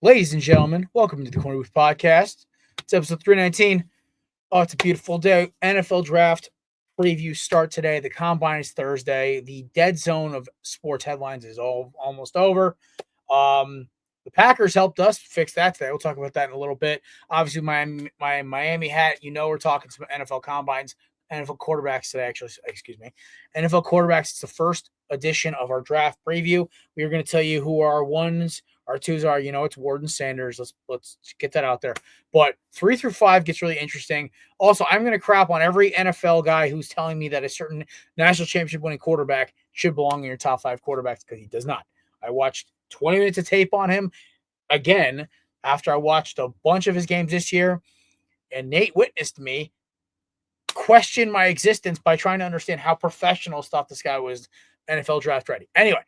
Ladies and gentlemen, welcome to the Korner Booth Podcast. It's episode 319. Oh, it's a beautiful day. NFL draft preview start today. The combine is Thursday. The dead zone of sports headlines is almost over. The Packers helped us fix that today. We'll talk about that in a little bit. Obviously, my Miami hat, we're talking some NFL combines, NFL quarterbacks today, actually, excuse me. NFL quarterbacks, it's the first edition of our draft preview. We are going to tell you who our ones, our twos are. It's Warden Sanders. Let's get that out there. But 3 through 5 gets really interesting. Also, I'm going to crap on every NFL guy who's telling me that a certain national championship winning quarterback should belong in your top 5 quarterbacks because he does not. I watched 20 minutes of tape on him again after I watched a bunch of his games this year, and Nate witnessed me question my existence by trying to understand how professional stuff this guy was NFL draft ready. Anyway,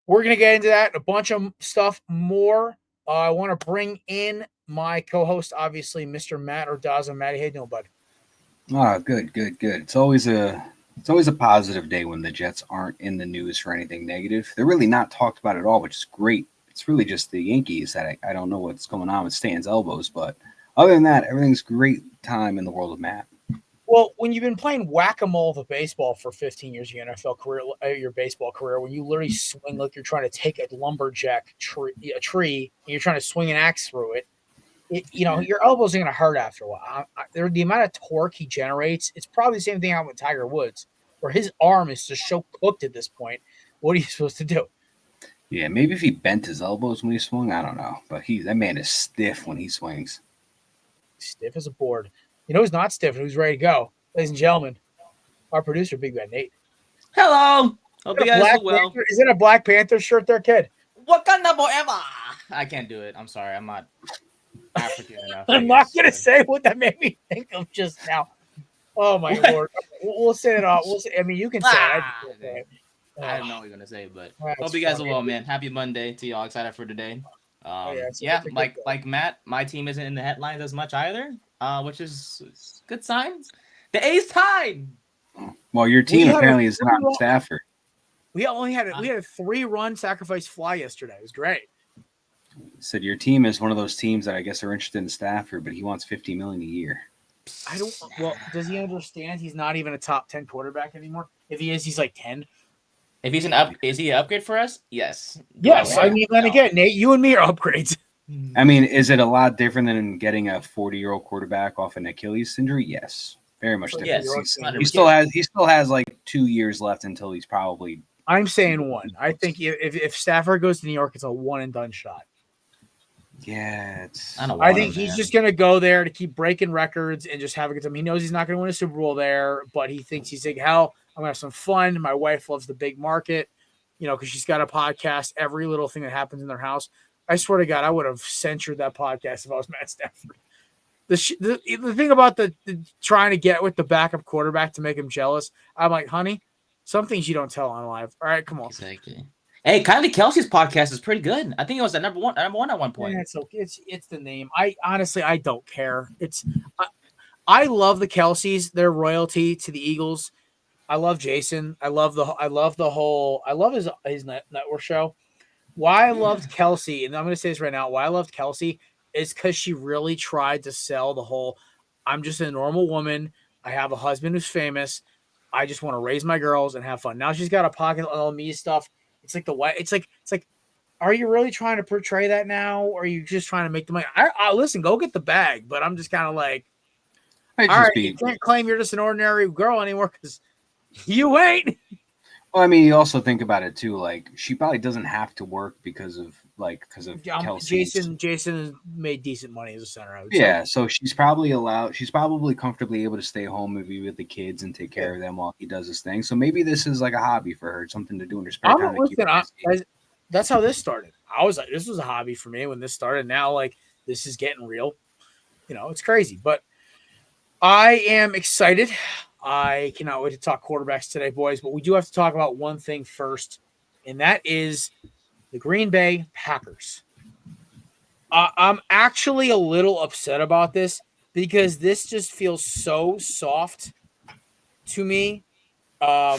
we're going to get into that, a bunch of stuff more. I want to bring in my co-host, obviously, Mr. Matt Ordazzo. Matty, how you doing, bud? Good. It's always a positive day when the Jets aren't in the news for anything negative. They're really not talked about at all, which is great. It's really just the Yankees that I don't know what's going on with Stan's elbows, but other than that, everything's great time in the world of Matt. Well, when you've been playing whack-a-mole of baseball for 15 years, your NFL career, your baseball career, when you literally swing like you're trying to take a lumberjack tree, and you're trying to swing an axe through it, your elbows are going to hurt after a while. The amount of torque he generates, it's probably the same thing out with Tiger Woods, where his arm is just so cooked at this point. What are you supposed to do? Yeah, maybe if he bent his elbows when he swung, I don't know. But that man is stiff when he swings. Stiff as a board. Who's not stiff and who's ready to go? Ladies and gentlemen, our producer, Big Bad Nate. Hello. Hope you guys do well. Is it a Black Panther shirt there, kid? Wakanda forever. I can't do it. I'm sorry. I'm not African enough. I'm not going to say what that made me think of just now. Oh, my Lord. We'll say it all. You can say it. I don't know what you're going to say, but hope you guys are well, man. Happy Monday to y'all. Excited for today. Like Matt, my team isn't in the headlines as much either, which is good signs. The A's tied. Well, your team apparently is not Stafford. We had a 3-run sacrifice fly yesterday. It was great. Said your team is one of those teams that I guess are interested in Stafford, but he wants $50 million a year. Does he understand he's not even a top 10 quarterback anymore? If he is, he's like 10. If he's is he an upgrade for us? Yes. Yes. Again, Nate, you and me are upgrades. Is it a lot different than getting a 40-year-old quarterback off an Achilles injury? Yes. Very much different. Yes, he still has like 2 years left until he's probably. I'm saying 1. I think if Stafford goes to New York, it's a one and done shot. Yeah, I think he's just gonna go there to keep breaking records and just have a good time. He knows he's not gonna win a Super Bowl there, but he thinks he's like, hell, I'm gonna have some fun. My wife loves the big market, because she's got a podcast, every little thing that happens in their house. I swear to God, I would have censored that podcast if I was Matt Stafford. The thing about the trying to get with the backup quarterback to make him jealous, I'm like, honey, some things you don't tell on live. All right, come on. Exactly. Hey, Kylie Kelsey's podcast is pretty good. I think it was at number one at one point. Yeah, it's the name. I honestly don't care. I love the Kelseys. They're royalty to the Eagles. I love Jason. I love his network show. Why I loved Kelsey, and I'm going to say this right now. Why I loved Kelsey is because she really tried to sell the whole. I'm just a normal woman. I have a husband who's famous. I just want to raise my girls and have fun. Now she's got a pocket of all me stuff. It's like it's like, are you really trying to portray that now? Or are you just trying to make the money? I listen, go get the bag, but I'm just kind of like, all right, you can't claim you're just an ordinary girl anymore because you ain't. Well, you also think about it too. Like, she probably doesn't have to work because of Kelsey. Jason made decent money as a center. So she's probably comfortably able to stay home and be with the kids and take care of them while he does his thing. So maybe this is like a hobby for her, something to do in her spare time. That's how this started. I was like, this was a hobby for me when this started. Now, like, this is getting real. It's crazy, but I am excited. I cannot wait to talk quarterbacks today, boys, but we do have to talk about one thing first, and that is the Green Bay Packers. I'm actually a little upset about this because this just feels so soft to me. I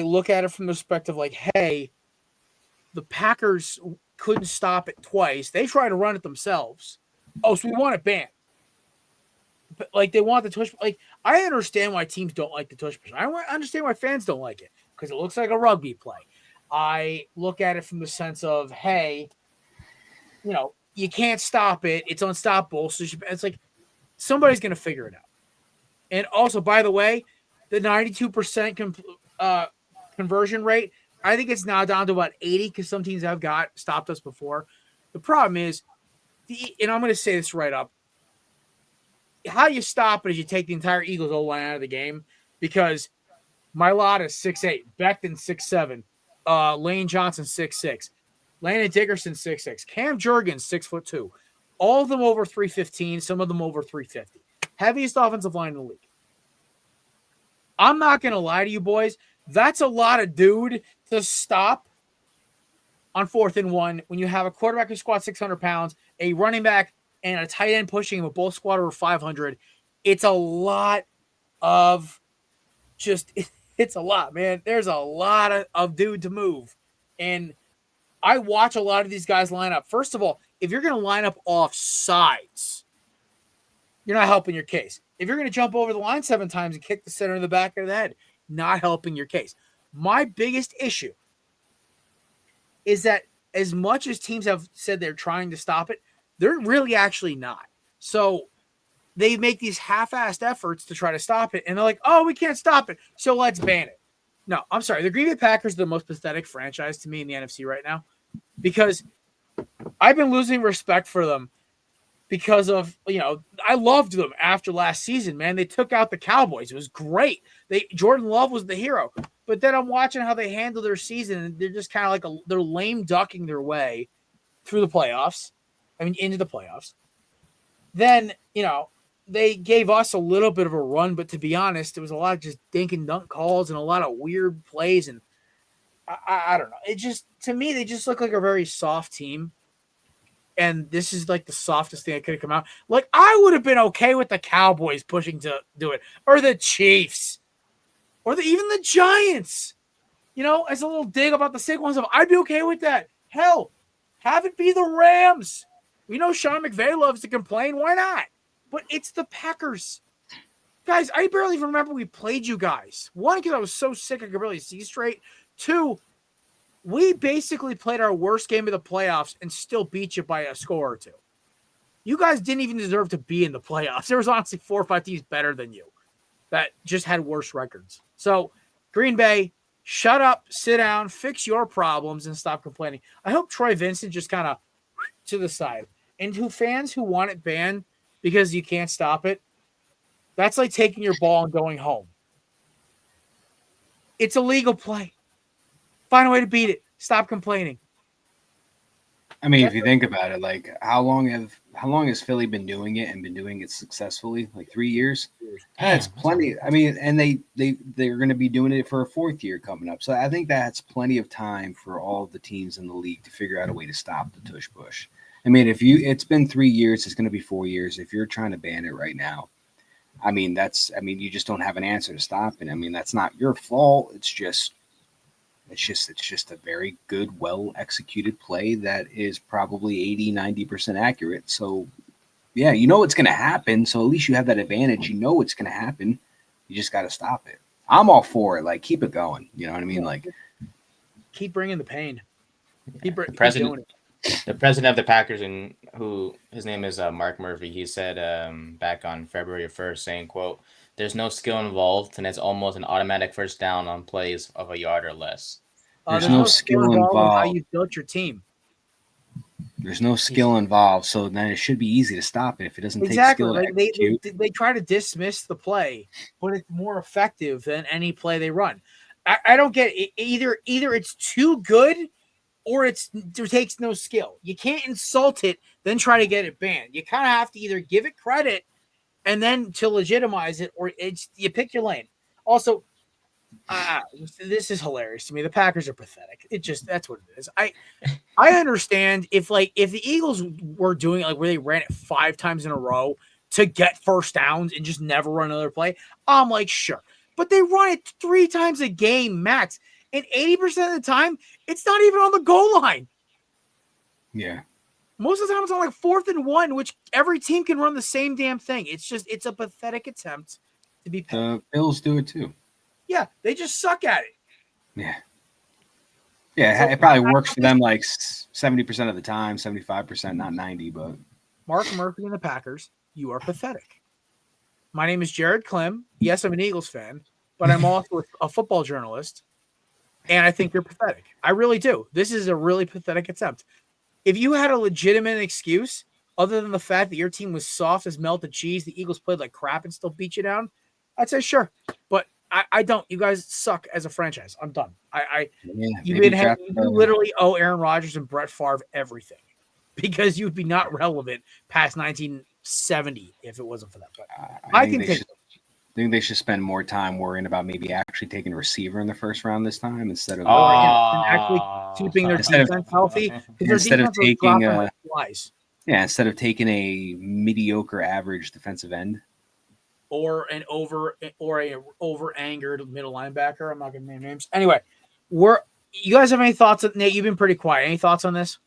look at it from the perspective like, hey, the Packers couldn't stop it twice. They tried to run it themselves. Oh, so we want it banned. But like they want the tush. Like I understand why teams don't like the tush push. I understand why fans don't like it because it looks like a rugby play. I look at it from the sense of, hey, you can't stop it. It's unstoppable. So it's like somebody's going to figure it out. And also, by the way, the 92% conversion rate, I think it's now down to about 80 because some teams have stopped us before. The problem is, and I'm going to say this right up, how you stop it is you take the entire Eagles O-line out of the game because Mailata is 6'8", Becton 6'7", Lane Johnson 6'6", Landon Dickerson 6'6", Cam Jurgens 6'2", all of them over 315, some of them over 350. Heaviest offensive line in the league. I'm not going to lie to you boys. That's a lot of dude to stop on 4th and 1 when you have a quarterback who squats 600 pounds, a running back, and a tight end pushing him with both squat over 500. It's a lot of it's a lot, man. There's a lot of dude to move. And I watch a lot of these guys line up. First of all, if you're going to line up off sides, you're not helping your case. If you're going to jump over the line 7 times and kick the center of the back of the head, not helping your case. My biggest issue is that as much as teams have said they're trying to stop it, they're really actually not. So they make these half-assed efforts to try to stop it, and they're like, oh, we can't stop it, so let's ban it. No, I'm sorry. The Green Bay Packers are the most pathetic franchise to me in the NFC right now because I've been losing respect for them because of, I loved them after last season, man. They took out the Cowboys. It was great. Jordan Love was the hero. But then I'm watching how they handle their season, and they're just kind of like they're lame ducking their way through the playoffs. Into the playoffs. Then, they gave us a little bit of a run, but to be honest, it was a lot of just dink and dunk calls and a lot of weird plays. And I don't know. It just, to me, they just look like a very soft team. And this is like the softest thing that could have come out. Like, I would have been okay with the Cowboys pushing to do it, or the Chiefs, or even the Giants. As a little dig about the Saquon stuff, I'd be okay with that. Hell, have it be the Rams. We know Sean McVay loves to complain. Why not? But it's the Packers. Guys, I barely even remember we played you guys. 1, because I was so sick I could barely see straight. 2, we basically played our worst game of the playoffs and still beat you by a score or 2. You guys didn't even deserve to be in the playoffs. There was honestly 4 or 5 teams better than you that just had worse records. So, Green Bay, shut up, sit down, fix your problems, and stop complaining. I hope Troy Vincent just kind of to the side. And to fans who want it banned because you can't stop it, that's like taking your ball and going home. It's a legal play. Find a way to beat it. Stop complaining. I mean, if you think about it, like how long has Philly been doing it and been doing it successfully? Like 3 years. That's plenty. I mean, and they're going to be doing it for a 4th year coming up. So I think that's plenty of time for all the teams in the league to figure out a way to stop the tush push. I mean, it's been 3 years, it's going to be 4 years. If you're trying to ban it right now, you just don't have an answer to stop it. I mean, that's not your fault. It's just a very good, well executed play that is probably 80-90% accurate. So yeah, it's going to happen. So at least you have that advantage. It's going to happen. You just got to stop it. I'm all for it. Like, keep it going. You know what I mean? Like, keep bringing the pain. Keep doing it. The president of the Packers, and who his name is Mark Murphy, he said back on February 1st, saying, quote, "There's no skill involved, and it's almost an automatic first down on plays of a yard or less." There's no skill involved in how you built your team. There's no skill involved, so then it should be easy to stop it if it doesn't take skill to execute. They try to dismiss the play, but it's more effective than any play they run. I don't get it. Either it's too good or it takes no skill. You can't insult it, then try to get it banned. You kind of have to either give it credit and then to legitimize it, or you pick your lane. Also, this is hilarious to me. The Packers are pathetic. That's what it is. I understand if the Eagles were doing it like where they ran it 5 times in a row to get first downs and just never run another play, I'm like, sure. But they run it 3 times a game max. And 80% of the time, it's not even on the goal line. Yeah. Most of the time, it's on like 4th and 1, which every team can run the same damn thing. It's a pathetic attempt to be petty. The Bills do it too. Yeah, they just suck at it. Yeah. Yeah, so, it probably works for them like 70% of the time, 75%, not 90, but Mark Murphy and the Packers, you are pathetic. My name is Jared Klim. Yes, I'm an Eagles fan, but I'm also a football journalist, and I think you're pathetic. I really do. This is a really pathetic attempt. If you had a legitimate excuse, other than the fact that your team was soft as melted cheese, the Eagles played like crap and still beat you down, I'd say sure. But I don't. You guys suck as a franchise. I'm done. You literally owe Aaron Rodgers and Brett Favre everything because you'd be not relevant past 1970 if it wasn't for that. But I think they should spend more time worrying about maybe actually taking a receiver in the first round this time instead of and actually keeping their defense healthy. Instead of taking instead of taking a mediocre average defensive end. Or a over angered middle linebacker. I'm not gonna name names. Anyway, you guys have any thoughts? Nate, you've been pretty quiet. Any thoughts on this?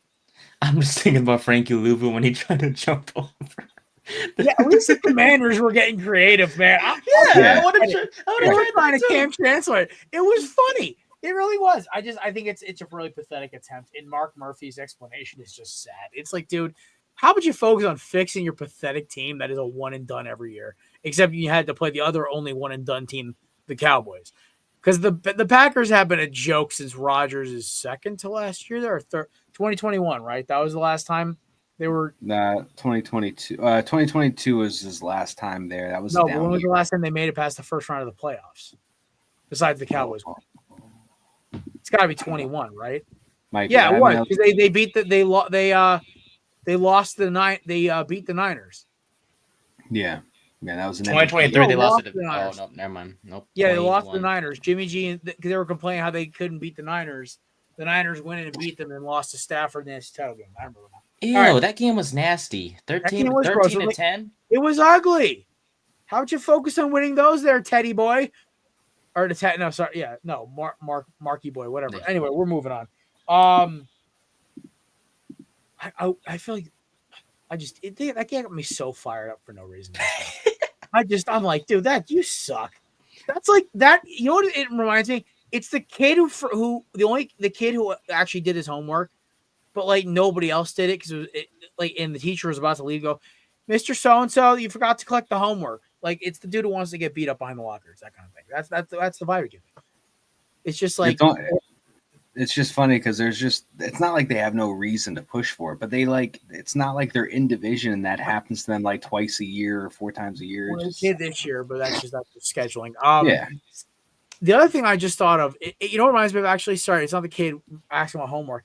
I'm just thinking about Frankie Louvu when he tried to jump over. Yeah, at least the Commanders were getting creative, man. I would have tried to Cam Chancellor. It was funny. It really was. I think it's a really pathetic attempt. And Mark Murphy's explanation is just sad. It's like, dude, how would you focus on fixing your pathetic team that is a one and done every year? Except you had to play the other only one and done team, the Cowboys. Because the Packers have been a joke since Rodgers' second to last year. They're 2021, right? That was the last time they were. 2022. 2022 was his last time there. That was but when was the last time they made it past the first round of the playoffs? Besides the Cowboys. It's got to be 21, right? It was because they beat they lost they beat the Niners. Yeah. Yeah, that was in 2023. They lost it. Oh, no, never mind. Nope. Yeah, they lost the Niners. Jimmy G, because they were complaining how they couldn't beat the Niners. The Niners went in and beat them and lost to Stafford in this title game. I remember that. Ew, that game was nasty. 13 to 10. It was ugly. How'd you focus on winning those there, Teddy boy? Or the no, sorry, yeah, no, Marky boy, whatever. Yeah. Anyway, we're moving on. I feel like that got me so fired up for no reason. I'm like, dude, you suck. That's like that. You know what it reminds me? It's the kid who actually did his homework, but like nobody else did it because and the teacher was about to leave. Go, Mr. So-and-so, you forgot to collect the homework. Like it's the dude who wants to get beat up behind the lockers, that kind of thing. That's the vibe you get. It's just like it's just funny because it's not like they have no reason to push for it, but it's not like they're in division and that happens to them like twice a year or 4 times a year. Well, they did this year, but that's scheduling. Yeah. The other thing I just thought of, you know what reminds me of actually? Sorry, it's not the kid asking about homework.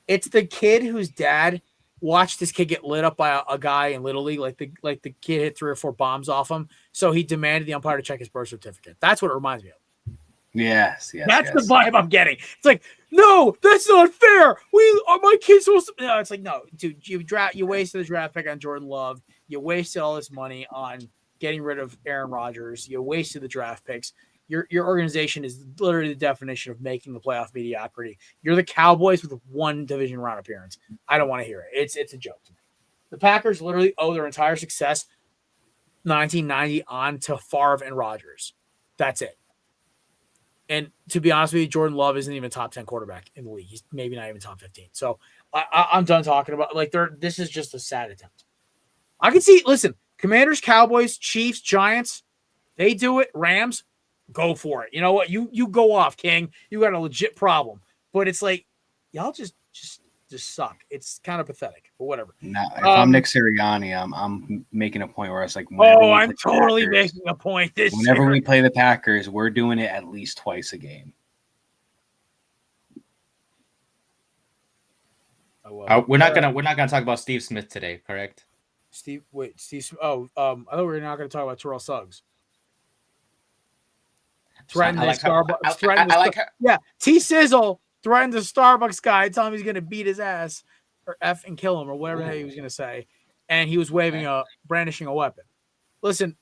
It's the kid whose dad watched this kid get lit up by a guy in Little League, like the kid hit 3 or 4 bombs off him, so he demanded the umpire to check his birth certificate. That's what it reminds me of. Yes. That's the vibe I'm getting. It's like, no, that's not fair. My kid's supposed to. No, it's like, no, dude, you wasted the draft pick on Jordan Love. You wasted all this money on getting rid of Aaron Rodgers. You wasted the draft picks. Your organization is literally the definition of making the playoff mediocrity. You're the Cowboys with 1 division round appearance. I don't want to hear it. It's a joke to me. The Packers literally owe their entire success 1990 on to Favre and Rodgers. That's it. And to be honest with you, Jordan Love isn't even a top 10 quarterback in the league. He's maybe not even top 15. So I'm done talking about this is just a sad attempt. I can see, listen, Commanders, Cowboys, Chiefs, Giants, they do it. Rams, go for it. You know what? You go off, King. You got a legit problem. But it's like, y'all just suck. It's kind of pathetic, but whatever. Now, if I'm Nick Sirianni, I'm making a point where it's like, I'm totally making a point this whenever year. we play the Packers, we're doing it at least twice a game. We're not gonna talk about Steve Smith today, correct? Steve. Oh, I thought we were not gonna talk about Terrell Suggs. Threatened Starbucks. Yeah, T Sizzle threatened the Starbucks guy, telling him he's going to beat his ass or F and kill him or whatever the hell he was going to say. And he was brandishing a weapon. Listen,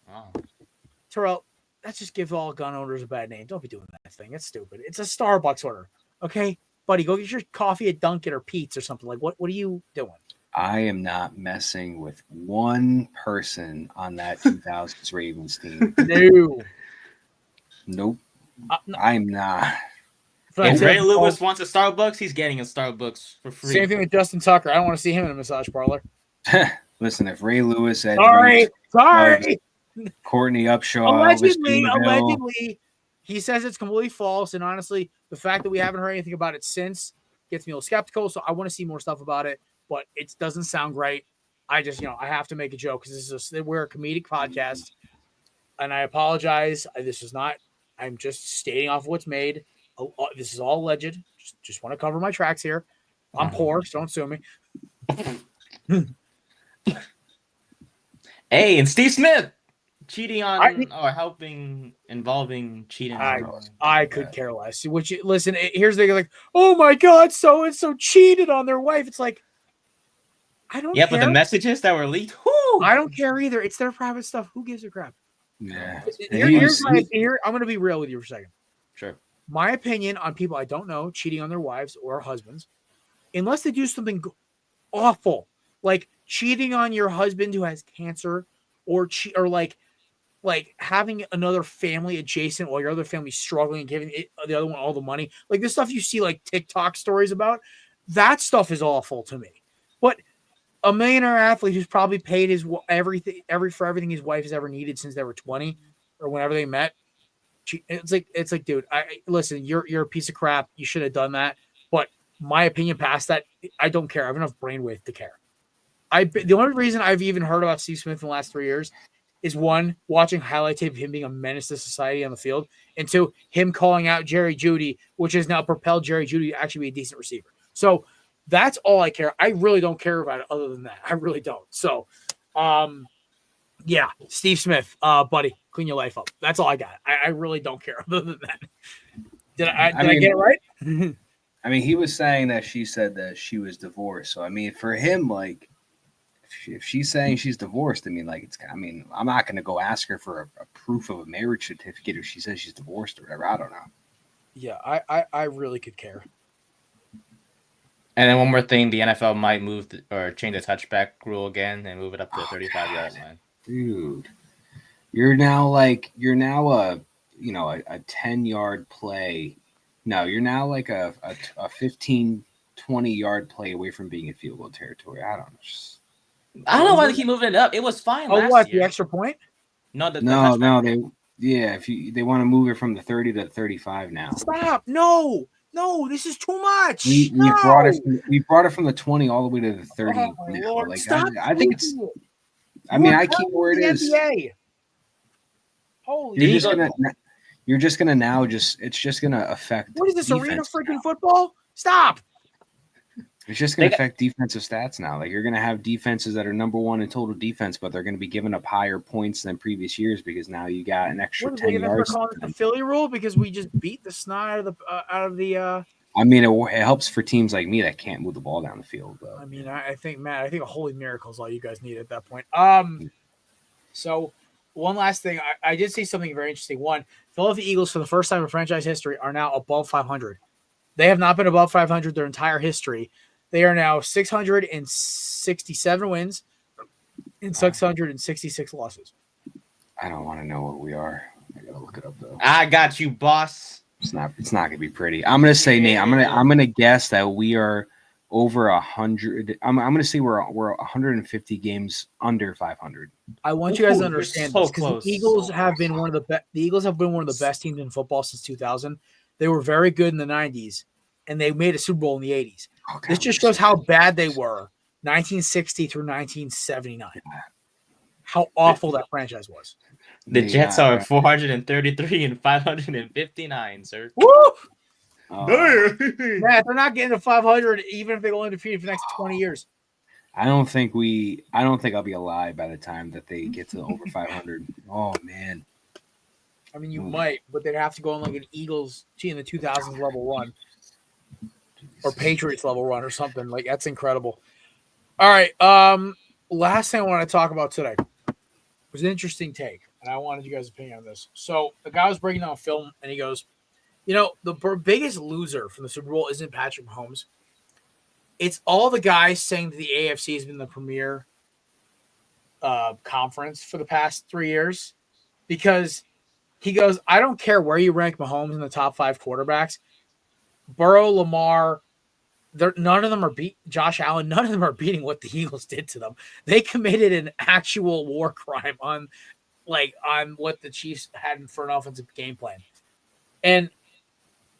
Terrell, That just gives all gun owners a bad name. Don't be doing that thing. It's stupid. It's a Starbucks order. Okay, buddy, go get your coffee at Dunkin' or Pete's or something. Like, what are you doing? I am not messing with one person on that 2000s Ravens team. No. Nope. No. I'm not. If Ray Lewis wants a Starbucks, he's getting a Starbucks for free. Same thing with Justin Tucker. I don't want to see him in a massage parlor. Listen, if Ray Lewis had sorry. Courtney Upshaw, allegedly, he says it's completely false. And honestly, the fact that we haven't heard anything about it since gets me a little skeptical. So I want to see more stuff about it, but it doesn't sound right. I just, I have to make a joke because we're a comedic podcast, and I apologize. I'm just stating off what's made. This is all alleged. Just want to cover my tracks here. I'm poor, so don't sue me. Hey, and Steve Smith cheating on or involving cheating. I could care less. Listen, here's the thing, like, oh my God, so and so cheated on their wife. It's like, I don't care. Yeah, but the messages that were leaked, I don't care either. It's their private stuff. Who gives a crap? Yeah. I'm going to be real with you for a second. Sure. My opinion on people I don't know cheating on their wives or husbands, unless they do something awful, like cheating on your husband who has cancer, or like having another family adjacent while your other family's struggling and giving the other one all the money. Like this stuff you see like TikTok stories about, that stuff is awful to me. But a millionaire athlete who's probably paid his everything his wife has ever needed since they were 20 or whenever they met. It's like, dude, listen, you're a piece of crap. You should have done that. But my opinion past that, I don't care. I have enough brainwave to care. The only reason I've even heard about Steve Smith in the last 3 years is one, watching highlight tape of him being a menace to society on the field, and two, him calling out Jerry Jeudy, which has now propelled Jerry Jeudy to actually be a decent receiver. So that's all I care. I really don't care about it other than that. I really don't. So, yeah, Steve Smith, buddy, clean your life up. That's all I got. I really don't care other than that. Did I get it right? I mean, he was saying that she said that she was divorced. So, I mean, for him, like, if she's saying she's divorced, I mean, like, I'm not going to go ask her for a proof of a marriage certificate if she says she's divorced or whatever. I don't know. Yeah, I really could care. And then one more thing, the NFL might or change the touchback rule again and move it up to the 35-yard line. Dude, you're now a 10-yard play. No, you're now like a 15, 20-yard play away from being in field goal territory. I don't know why they keep moving it up. It was fine last year. The extra point? No, they want to move it from the 30 to 35 now. Stop! No, this is too much. We brought it from the 20 all the way to the 30. Oh my Lord, like, stop! I think it's. I mean, I keep where it is. NBA. Holy! You're just gonna now it's just gonna affect. What is this, arena freaking football? Stop! It's just gonna affect defensive stats now. Like, you're gonna have defenses that are number one in total defense, but they're gonna be giving up higher points than previous years because now you got an extra 10 yards. Calling it the Philly rule because we just beat the snot out of the. I mean, it helps for teams like me that can't move the ball down the field. Though. I mean, I think, Matt, a holy miracle is all you guys need at that point. So one last thing, I did see something very interesting. One, Philadelphia Eagles, for the first time in franchise history, are now above 500. They have not been above 500 their entire history. They are now 667 wins and 666 losses. I don't want to know what we are. I gotta look it up though. I got you, boss. It's not gonna be pretty. I'm gonna say, Nate. I'm gonna guess that we are over 100. I'm gonna say we're 150 games under 500. I want you guys to understand this because the Eagles have been one of the best. The Eagles have been one of the best teams in football since 2000. They were very good in the 90s, and they made a Super Bowl in the 80s. Okay, this just shows how bad they were 1960 through 1979. How awful that franchise was. The Jets are 433 and 559, sir. Woo! Matt, they're not getting to 500 even if they go undefeated for the next 20 years. I don't think I'll be alive by the time that they get to over 500. Oh man. I mean, you might, but they'd have to go on like an Eagles in the 2000s level run or Patriots level run or something. Like, that's incredible. All right. Last thing I want to talk about today was an interesting take. and I wanted you guys' opinion on this. So the guy was breaking down film, and he goes, the biggest loser from the Super Bowl isn't Patrick Mahomes. It's all the guys saying that the AFC has been the premier conference for the past 3 years, because he goes, I don't care where you rank Mahomes in the top 5 quarterbacks. Burrow, Lamar, none of them are Josh Allen. None of them are beating what the Eagles did to them. They committed an actual war crime on what the Chiefs had for an offensive game plan. And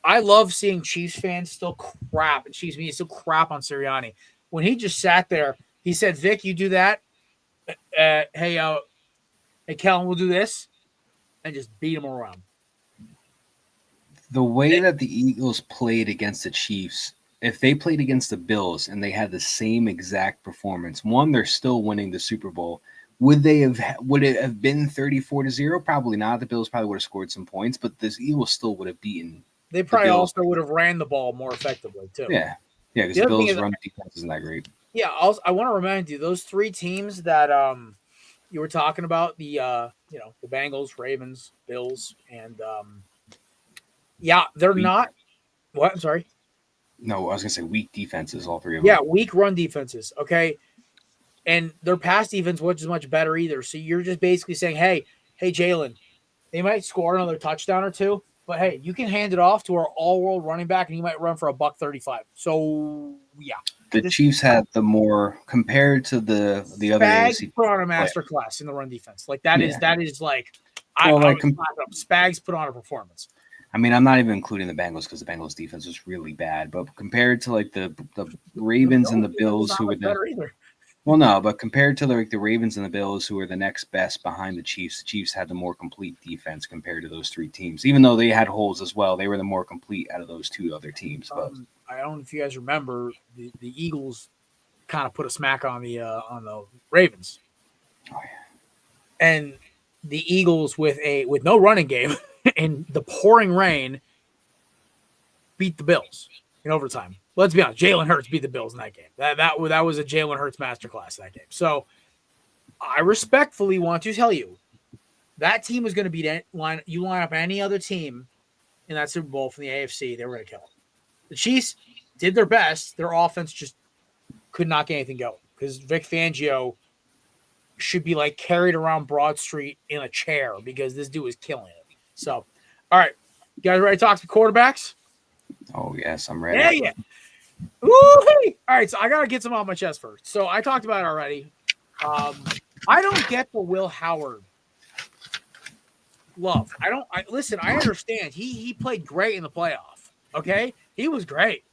I love seeing Chiefs fans still crap on Sirianni. When he just sat there, he said, Vic, you do that. Hey, Kellen, we'll do this. And just beat him around. The way that the Eagles played against the Chiefs, if they played against the Bills and they had the same exact performance, one, they're still winning the Super Bowl. Would it have been 34-0? Probably not. The Bills probably would have scored some points, but the Eagles still would have beaten. They probably also would have ran the ball more effectively too. Yeah, because the Bills' run defense isn't that great. Yeah, I want to remind you, those 3 teams that you were talking about, the the Bengals, Ravens, Bills, and they're not. What? I'm sorry. No, I was gonna say weak defenses, all 3 of them. Yeah, weak run defenses. Okay, and their pass defense wasn't much better either. So you're just basically saying, hey, Jalen, they might score another touchdown or 2, but hey, you can hand it off to our all-world running back, and he might run for $135. So yeah. The Chiefs had the more, compared to the other AFC. Put on a master class in the run defense. Spags put on a performance. I mean, I'm not even including the Bengals because the Bengals defense was really bad. But compared to the Ravens and the Bills, who were but compared to the Ravens and the Bills, who were the next best behind the Chiefs had the more complete defense compared to those 3 teams. Even though they had holes as well, they were the more complete out of those 2 other teams. But I don't know if you guys remember, the Eagles kind of put a smack on the Ravens. Oh yeah. And the Eagles with no running game in the pouring rain beat the Bills in overtime. Let's be honest, Jalen Hurts beat the Bills in that game. That was a Jalen Hurts masterclass in that game. So I respectfully want to tell you, that team was going to beat line up any other team in that Super Bowl from the AFC, they were going to kill them. The Chiefs did their best. Their offense just could not get anything going because Vic Fangio should be carried around Broad Street in a chair because this dude is killing it. So, all right. You guys ready to talk to quarterbacks? Oh, yes, I'm ready. Yeah. Woo-hoo! All right, so I got to get some off my chest first. So I talked about it already. I don't get the Will Howard love. Listen, I understand. He played great in the playoff. Okay? He was great.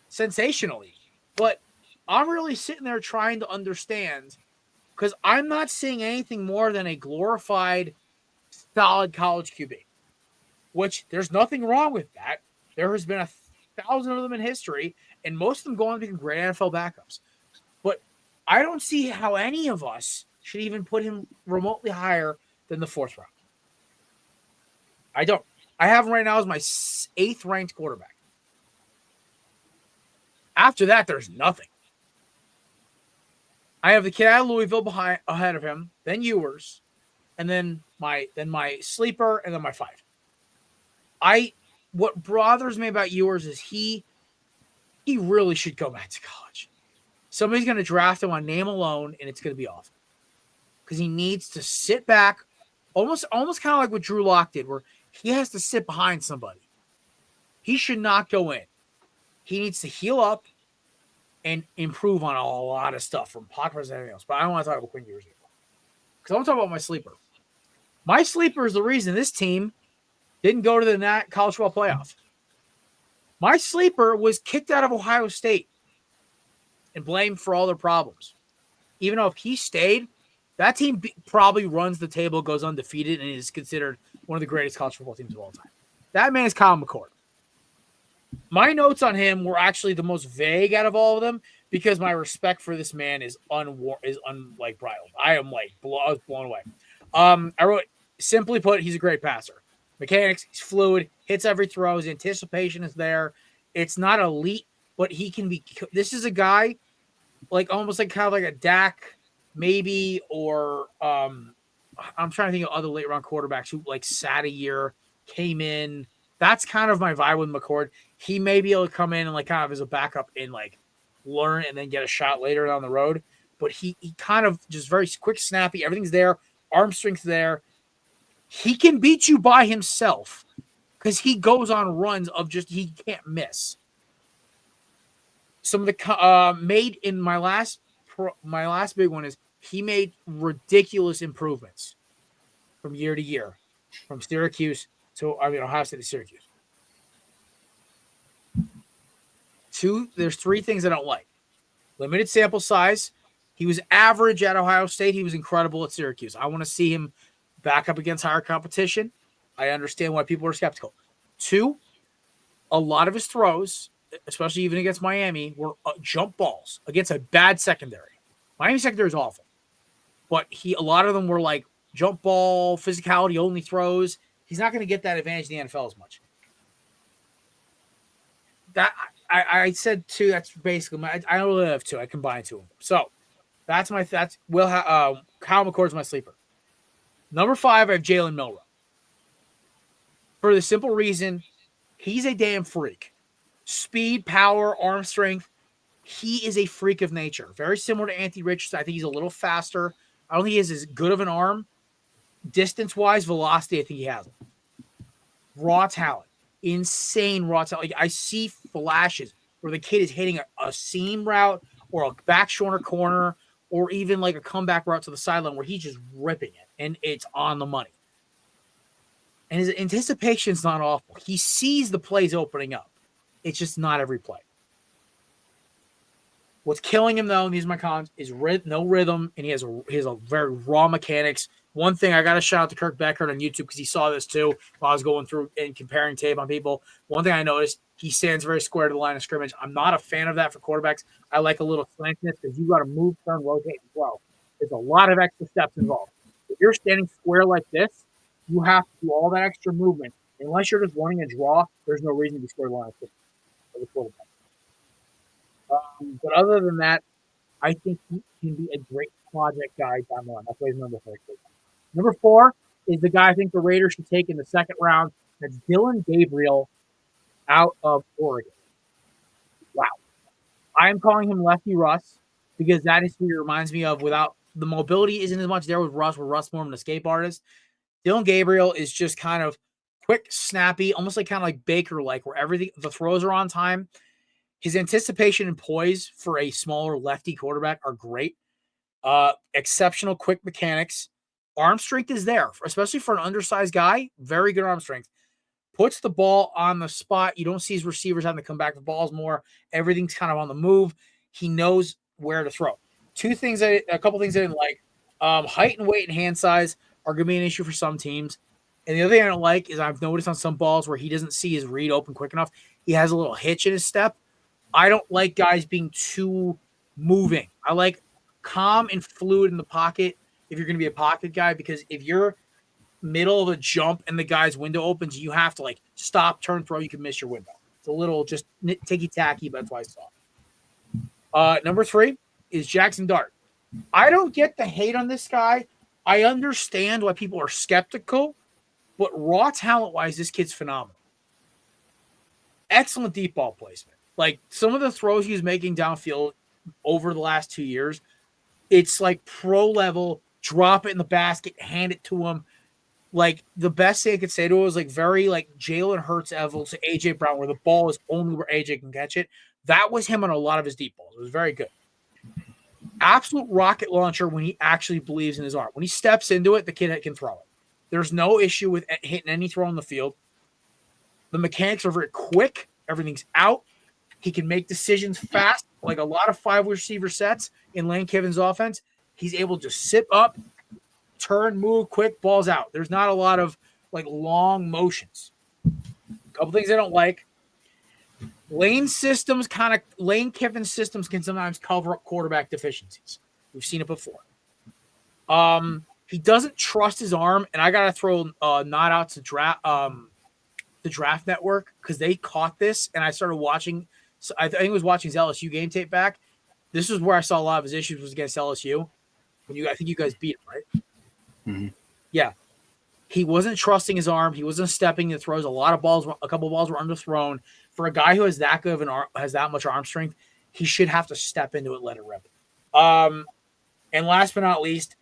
Sensationally. But I'm really sitting there trying to understand because I'm not seeing anything more than a glorified, solid college QB, which there's nothing wrong with that. There has been 1,000 of them in history, and most of them go on to become great NFL backups. But I don't see how any of us should even put him remotely higher than the 4th round. I don't. I have him right now as my 8th ranked quarterback. After that, there's nothing. I have the kid out of Louisville ahead of him, then Ewers, and then my sleeper, and then my 5. What bothers me about Ewers is he really should go back to college. Somebody's going to draft him on name alone, and it's going to be awful. Because he needs to sit back, almost kind of like what Drew Lock did, where he has to sit behind somebody. He should not go in. He needs to heal up and improve on a lot of stuff from pocket and everything else. But I don't want to talk about Quinn Ewers anymore. Because I want to talk about my sleeper. My sleeper is the reason this team didn't go to the college football playoff. My sleeper was kicked out of Ohio State and blamed for all their problems. Even though if he stayed, that team probably runs the table, goes undefeated, and is considered one of the greatest college football teams of all time. That man is Kyle McCord. My notes on him were actually the most vague out of all of them because my respect for this man is unbridled. I was blown away. I wrote, simply put, he's a great passer. Mechanics, he's fluid, hits every throw, his anticipation is there. It's not elite, but he can be. This is a guy almost kind of like a Dak, maybe, or I'm trying to think of other late round quarterbacks who like sat a year, came in. That's kind of my vibe with McCord. He may be able to come in and like kind of as a backup and like learn and then get a shot later down the road. But he kind of just very quick, snappy. Everything's there. Arm strength there. He can beat you by himself because he goes on runs of just he can't miss. Some of the made in my last big one is he made ridiculous improvements from year to year, from Syracuse to Ohio State to Syracuse. There's 3 things I don't like. Limited sample size. He was average at Ohio State. He was incredible at Syracuse. I want to see him back up against higher competition. I understand why people are skeptical. 2, a lot of his throws, especially even against Miami, were jump balls against a bad secondary. Miami secondary is awful, but a lot of them were like jump ball, physicality only throws. He's not going to get that advantage in the NFL as much. That I said 2. That's basically I don't really have 2. I combined 2 of them. So Kyle McCord's my sleeper. Number 5, I have Jalen Milroe. For the simple reason, he's a damn freak. Speed, power, arm strength. He is a freak of nature. Very similar to Anthony Richardson. I think he's a little faster. I don't think he has as good of an arm. Distance-wise, velocity, I think he has it. Raw talent. Insane raw talent. Like, I see flashes where the kid is hitting a seam route or a back shoulder corner or even like a comeback route to the sideline where he's just ripping it and it's on the money. And his anticipation's not awful. He sees the plays opening up. It's just not every play. What's killing him, though, and these are my cons, is no rhythm, and he has a very raw mechanics. One thing I got to shout out to Kirk Beckert on YouTube because he saw this too while I was going through and comparing tape on people. One thing I noticed, he stands very square to the line of scrimmage. I'm not a fan of that for quarterbacks. I like a little slantiness because you got to move, turn, rotate, and throw. There's a lot of extra steps involved. If you're standing square like this, you have to do all that extra movement. Unless you're just running a draw, there's no reason to be square to the line of scrimmage for the quarterback. But other than that, I think he can be a great project guy down the line. That's why he's number 4. Number 4 is the guy I think the Raiders should take in the second round. That's Dillon Gabriel out of Oregon. Wow. I am calling him Lefty Russ because that is who he reminds me of. Without the mobility isn't as much there with Russ, where Russ more of an escape artist. Dillon Gabriel is just kind of quick, snappy, almost like kind of like Baker-like, where the throws are on time. His anticipation and poise for a smaller lefty quarterback are great. Exceptional quick mechanics. Arm strength is there, especially for an undersized guy. Very good arm strength. Puts the ball on the spot. You don't see his receivers having to come back for balls more. Everything's kind of on the move. He knows where to throw. A couple things I didn't like. Height and weight and hand size are going to be an issue for some teams. And the other thing I don't like is I've noticed on some balls where he doesn't see his read open quick enough. He has a little hitch in his step. I don't like guys being too moving. I like calm and fluid in the pocket if you're going to be a pocket guy, because if you're middle of a jump and the guy's window opens, you have to like stop, turn, throw. You can miss your window. It's a little just ticky-tacky, but that's why I saw. Number 3 is Jackson Dart. I don't get the hate on this guy. I understand why people are skeptical, but raw talent-wise, this kid's phenomenal. Excellent deep ball placement. Like some of the throws he's making downfield over the last 2 years, it's like pro level, drop it in the basket, hand it to him. Like the best thing I could say to it was like very like Jalen Hurts level to AJ Brown, where the ball is only where AJ can catch it. That was him on a lot of his deep balls. It was very good. Absolute rocket launcher when he actually believes in his arm. When he steps into it, the kid can throw it. There's no issue with hitting any throw on the field. The mechanics are very quick. Everything's out. He can make decisions fast, like a lot of 5 receiver sets in Lane Kiffin's offense. He's able to sit up, turn, move, quick, balls out. There's not a lot of like long motions. A couple things I don't like. Lane Kiffin's systems can sometimes cover up quarterback deficiencies. We've seen it before. He doesn't trust his arm, and I gotta throw a nod out to the Draft Network because they caught this, and I started watching. So I think I was watching his LSU game tape back. This is where I saw a lot of his issues was against LSU. I think you guys beat him, right? Mm-hmm. Yeah. He wasn't trusting his arm. He wasn't stepping the throws. A couple of balls were underthrown. For a guy who has that good of an arm, has that much arm strength, he should have to step into it, let it rip. And last but not least,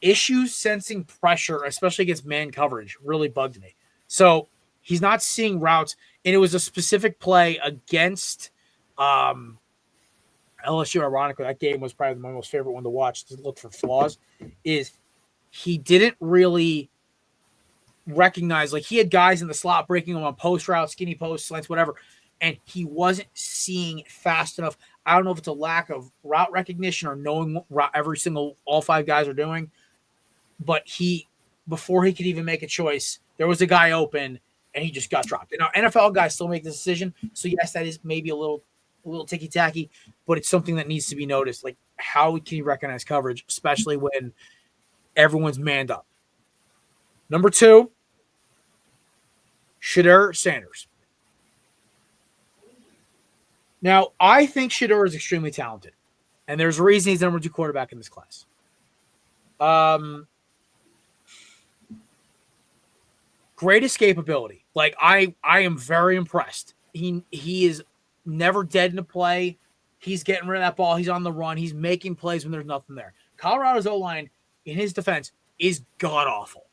issues sensing pressure, especially against man coverage, really bugged me. So he's not seeing routes, and it was a specific play against LSU. Ironically, that game was probably my most favorite one to watch to look for flaws. Is he didn't really recognize, like, he had guys in the slot breaking him on post routes, skinny posts, slants, whatever, and he wasn't seeing fast enough. I don't know if it's a lack of route recognition or knowing what all 5 guys are doing, but before he could even make a choice, there was a guy open and he just got dropped. Now, NFL guys still make the decision, so yes, that is maybe a little ticky tacky, but it's something that needs to be noticed. Like, how can you recognize coverage, especially when everyone's manned up? Number 2, Shedeur Sanders. Now, I think Shedeur is extremely talented, and there's a reason he's the number 2 quarterback in this class. Great escapability. Like, I am very impressed. He is never dead in a play. He's getting rid of that ball. He's on the run. He's making plays when there's nothing there. Colorado's O-line, in his defense, is god-awful.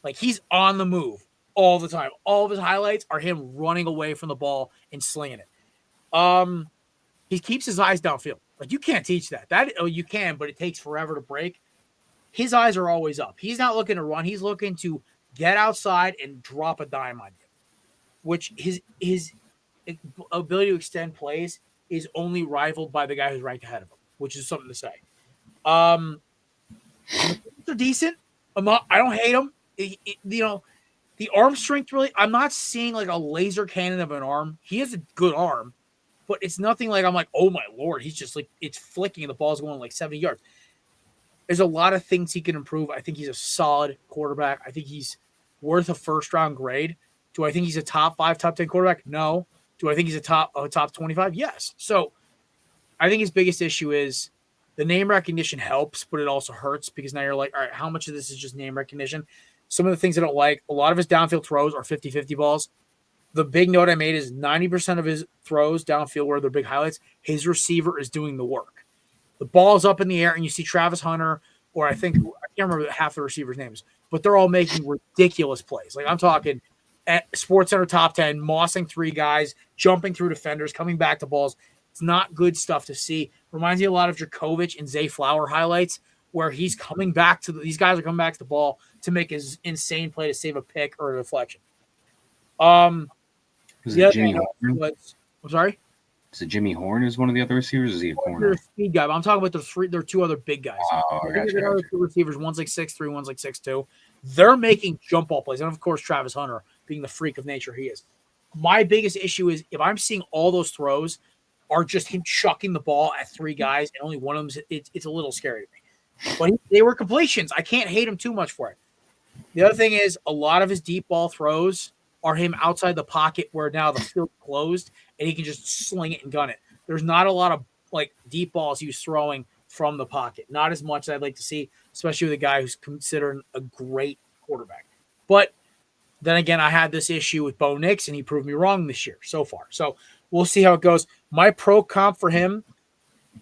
Like, he's on the move all the time. All of his highlights are him running away from the ball and slinging it. He keeps his eyes downfield. Like, you can't teach that. You can, but it takes forever to break. His eyes are always up. He's not looking to run. He's looking to get outside and drop a dime on you, which his ability to extend plays is only rivaled by the guy who's ranked ahead of him, which is something to say. They're decent. I don't hate them. The arm strength, really, I'm not seeing like a laser cannon of an arm. He has a good arm, but it's nothing like I'm like, oh my Lord, he's just like, it's flicking and the ball's going like 70 yards. There's a lot of things he can improve. I think he's a solid quarterback. I think he's worth a first-round grade. Do I think he's a top 5, top 10 quarterback? No. Do I think he's a top 25? Yes. So I think his biggest issue is the name recognition helps, but it also hurts because now you're like, all right, how much of this is just name recognition? Some of the things I don't like, a lot of his downfield throws are 50-50 balls. The big note I made is 90% of his throws downfield where they're big highlights, his receiver is doing the work. The ball's up in the air, and you see Travis Hunter, or I can't remember half the receivers' names, but they're all making ridiculous plays. Like, I'm talking at SportsCenter top 10, mossing 3 guys, jumping through defenders, coming back to balls. It's not good stuff to see. Reminds me a lot of Djokovic and Zay Flower highlights, where he's coming back to these guys are coming back to the ball to make his insane play to save a pick or a deflection. Was it Jimmy Horn? I'm sorry? Is it Jimmy Horn is one of the other receivers? Or is he a corner? They're a speed guy, but I'm talking about there are 2 other big guys. Oh, gotcha. 2 receivers, one's like 6'3", one's like 6'2". They're making jump ball plays. And, of course, Travis Hunter, being the freak of nature he is. My biggest issue is if I'm seeing all those throws are just him chucking the ball at 3 guys and only one of them, it's a little scary to me. But they were completions. I can't hate him too much for it. The other thing is a lot of his deep ball throws are him outside the pocket where now the field's closed and he can just sling it and gun it. There's not a lot of like deep balls he's throwing from the pocket. Not as much as I'd like to see, especially with a guy who's considered a great quarterback. But then again, I had this issue with Bo Nix, and he proved me wrong this year so far. So we'll see how it goes. My pro comp for him,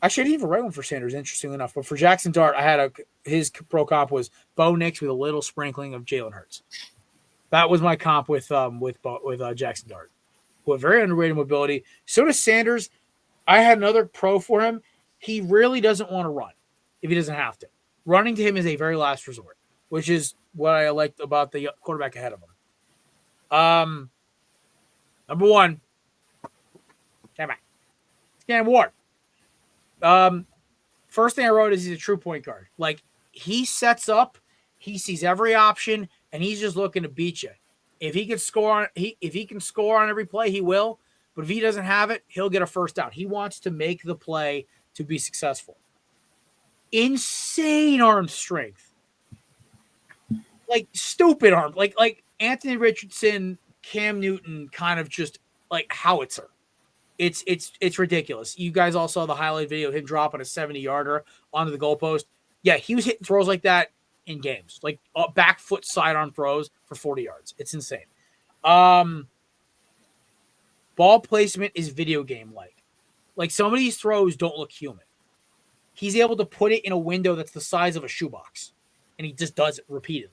actually, I didn't even write one for Sanders, interestingly enough. But for Jackson Dart, his pro comp was Bo Nix with a little sprinkling of Jalen Hurts. That was my comp with Jackson Dart, who had very underrated mobility. So does Sanders. I had another pro for him. He really doesn't want to run if he doesn't have to. Running to him is a very last resort, which is what I liked about the quarterback ahead of him. Number 1, Scan Ward. First thing I wrote is he's a true point guard. Like, he sets up, he sees every option, and he's just looking to beat you. If he can score on every play, he will. But if he doesn't have it, he'll get a first down. He wants to make the play to be successful. Insane arm strength. Like, stupid arm. Like Anthony Richardson, Cam Newton kind of just like howitzer. It's ridiculous. You guys all saw the highlight video of him dropping a 70-yarder onto the goalpost. Yeah, he was hitting throws like that in games, like back foot sidearm throws for 40 yards. It's insane. Ball placement is video game like. Like some of these throws don't look human. He's able to put it in a window that's the size of a shoebox, and he just does it repeatedly.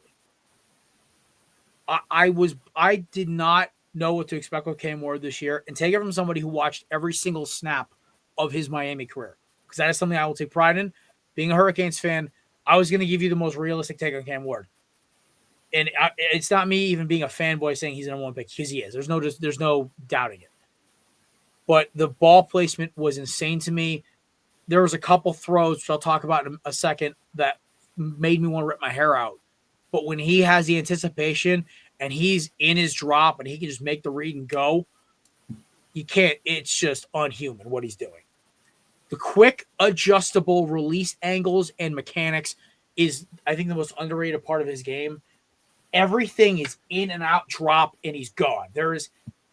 I did not know what to expect with Cam Ward this year, and take it from somebody who watched every single snap of his Miami career, because that is something I will take pride in. Being a Hurricanes fan, I was going to give you the most realistic take on Cam Ward, and it's not me even being a fanboy saying he's an number one pick, because he is. There's no doubting it. But the ball placement was insane to me. There was a couple throws, which I'll talk about in a second, that made me want to rip my hair out. But when he has the anticipation and he's in his drop and he can just make the read and go, you can't. It's just unhuman what he's doing. The quick, adjustable release angles and mechanics is, I think, the most underrated part of his game. Everything is in and out, drop, and he's gone.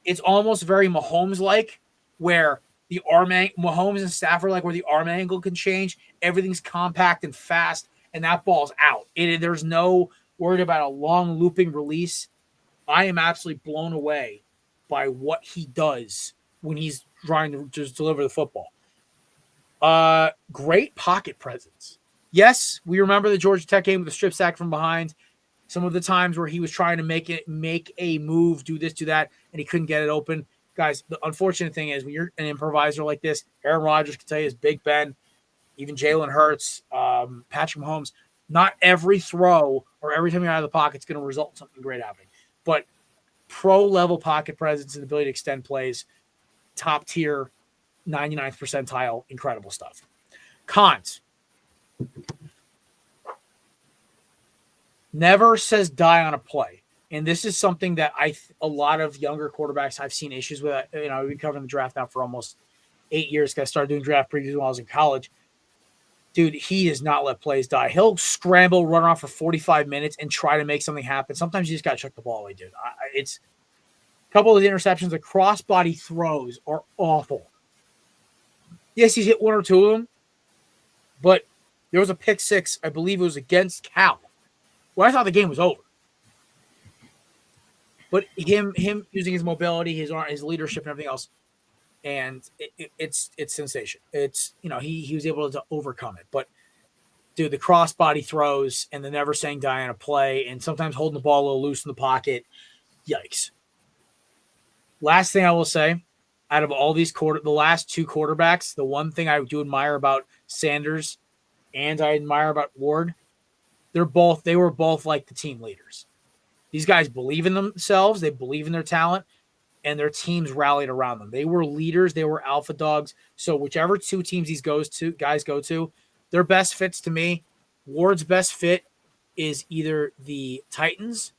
It's almost very Mahomes-like, where the Mahomes and Stafford, like where the arm angle can change. Everything's compact and fast, and that ball's out. There's no worried about a long looping release. I am absolutely blown away by what he does when he's trying to just deliver the football. Great pocket presence. Yes, we remember the Georgia Tech game with the strip sack from behind. Some of the times where he was trying to make a move, do this, do that, and he couldn't get it open. Guys, the unfortunate thing is when you're an improviser like this, Aaron Rodgers can tell you, is Big Ben, even Jalen Hurts, Patrick Mahomes, not every throw or every time you're out of the pocket is going to result in something great happening. But pro-level pocket presence and ability to extend plays, top tier, 99th percentile, incredible stuff. Cons. Never says die on a play. And this is something that a lot of younger quarterbacks I've seen issues with. I've been covering the draft now for almost 8 years. I started doing draft previews when I was in college. Dude, he does not let plays die. He'll scramble, run off for 45 minutes, and try to make something happen. Sometimes you just got to chuck the ball away, dude. It's a couple of the interceptions. The crossbody throws are awful. Yes, he's hit one or two of them, but there was a pick six, I believe it was against Cal, where I thought the game was over. But him using his mobility, his leadership, and everything else, and it's sensation. It's he was able to overcome it. But dude, the crossbody throws and the never saying die on a play, and sometimes holding the ball a little loose in the pocket, yikes. Last thing I will say, out of all these the last two quarterbacks, the one thing I do admire about Sanders and I admire about Ward, they were both like the team leaders. These guys believe in themselves. They believe in their talent, and their teams rallied around them. They were leaders. They were alpha dogs. So whichever two teams these guys go to, their best fits to me, Ward's best fit is either the Titans,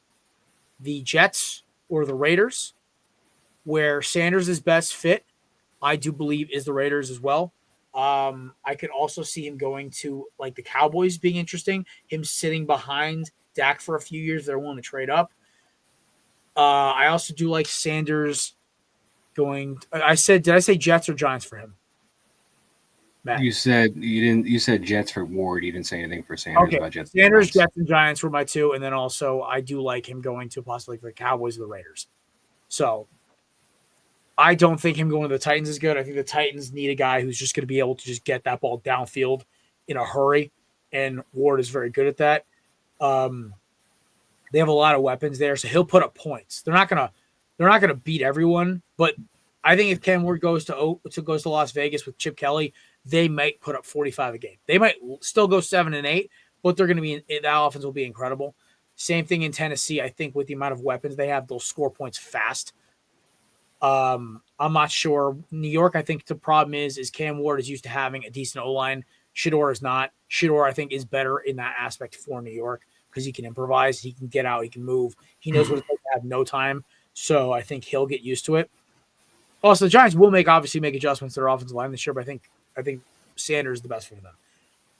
the Jets, or the Raiders, where Sanders' best fit, I do believe, is the Raiders as well. I could also see him going to like the Cowboys being interesting, him sitting behind Dak for a few years. They're willing to trade up. I also do like Sanders going. Did I say Jets or Giants for him? Matt. You said Jets for Ward. You didn't say anything for Sanders. Okay. About Jets, Jets, and Giants were my two, and then also I do like him going to possibly the Cowboys or the Raiders. So I don't think him going to the Titans is good. I think the Titans need a guy who's just going to be able to just get that ball downfield in a hurry, and Ward is very good at that. They have a lot of weapons there, so he'll put up points. They're not gonna beat everyone, but I think if Cam Ward goes to Las Vegas with Chip Kelly, they might put up 45 a game. They might still go 7-8, but they're going to that offense will be incredible. Same thing in Tennessee. I think with the amount of weapons they have, they'll score points fast. I'm not sure. New York, I think the problem is Cam Ward is used to having a decent O-line. Shedeur is not. Shedeur, I think, is better in that aspect for New York because he can improvise, he can get out, he can move. He knows what it's like to have no time. So I think he'll get used to it. Also, the Giants will obviously make adjustments to their offensive line this year, but I think Sanders is the best for them.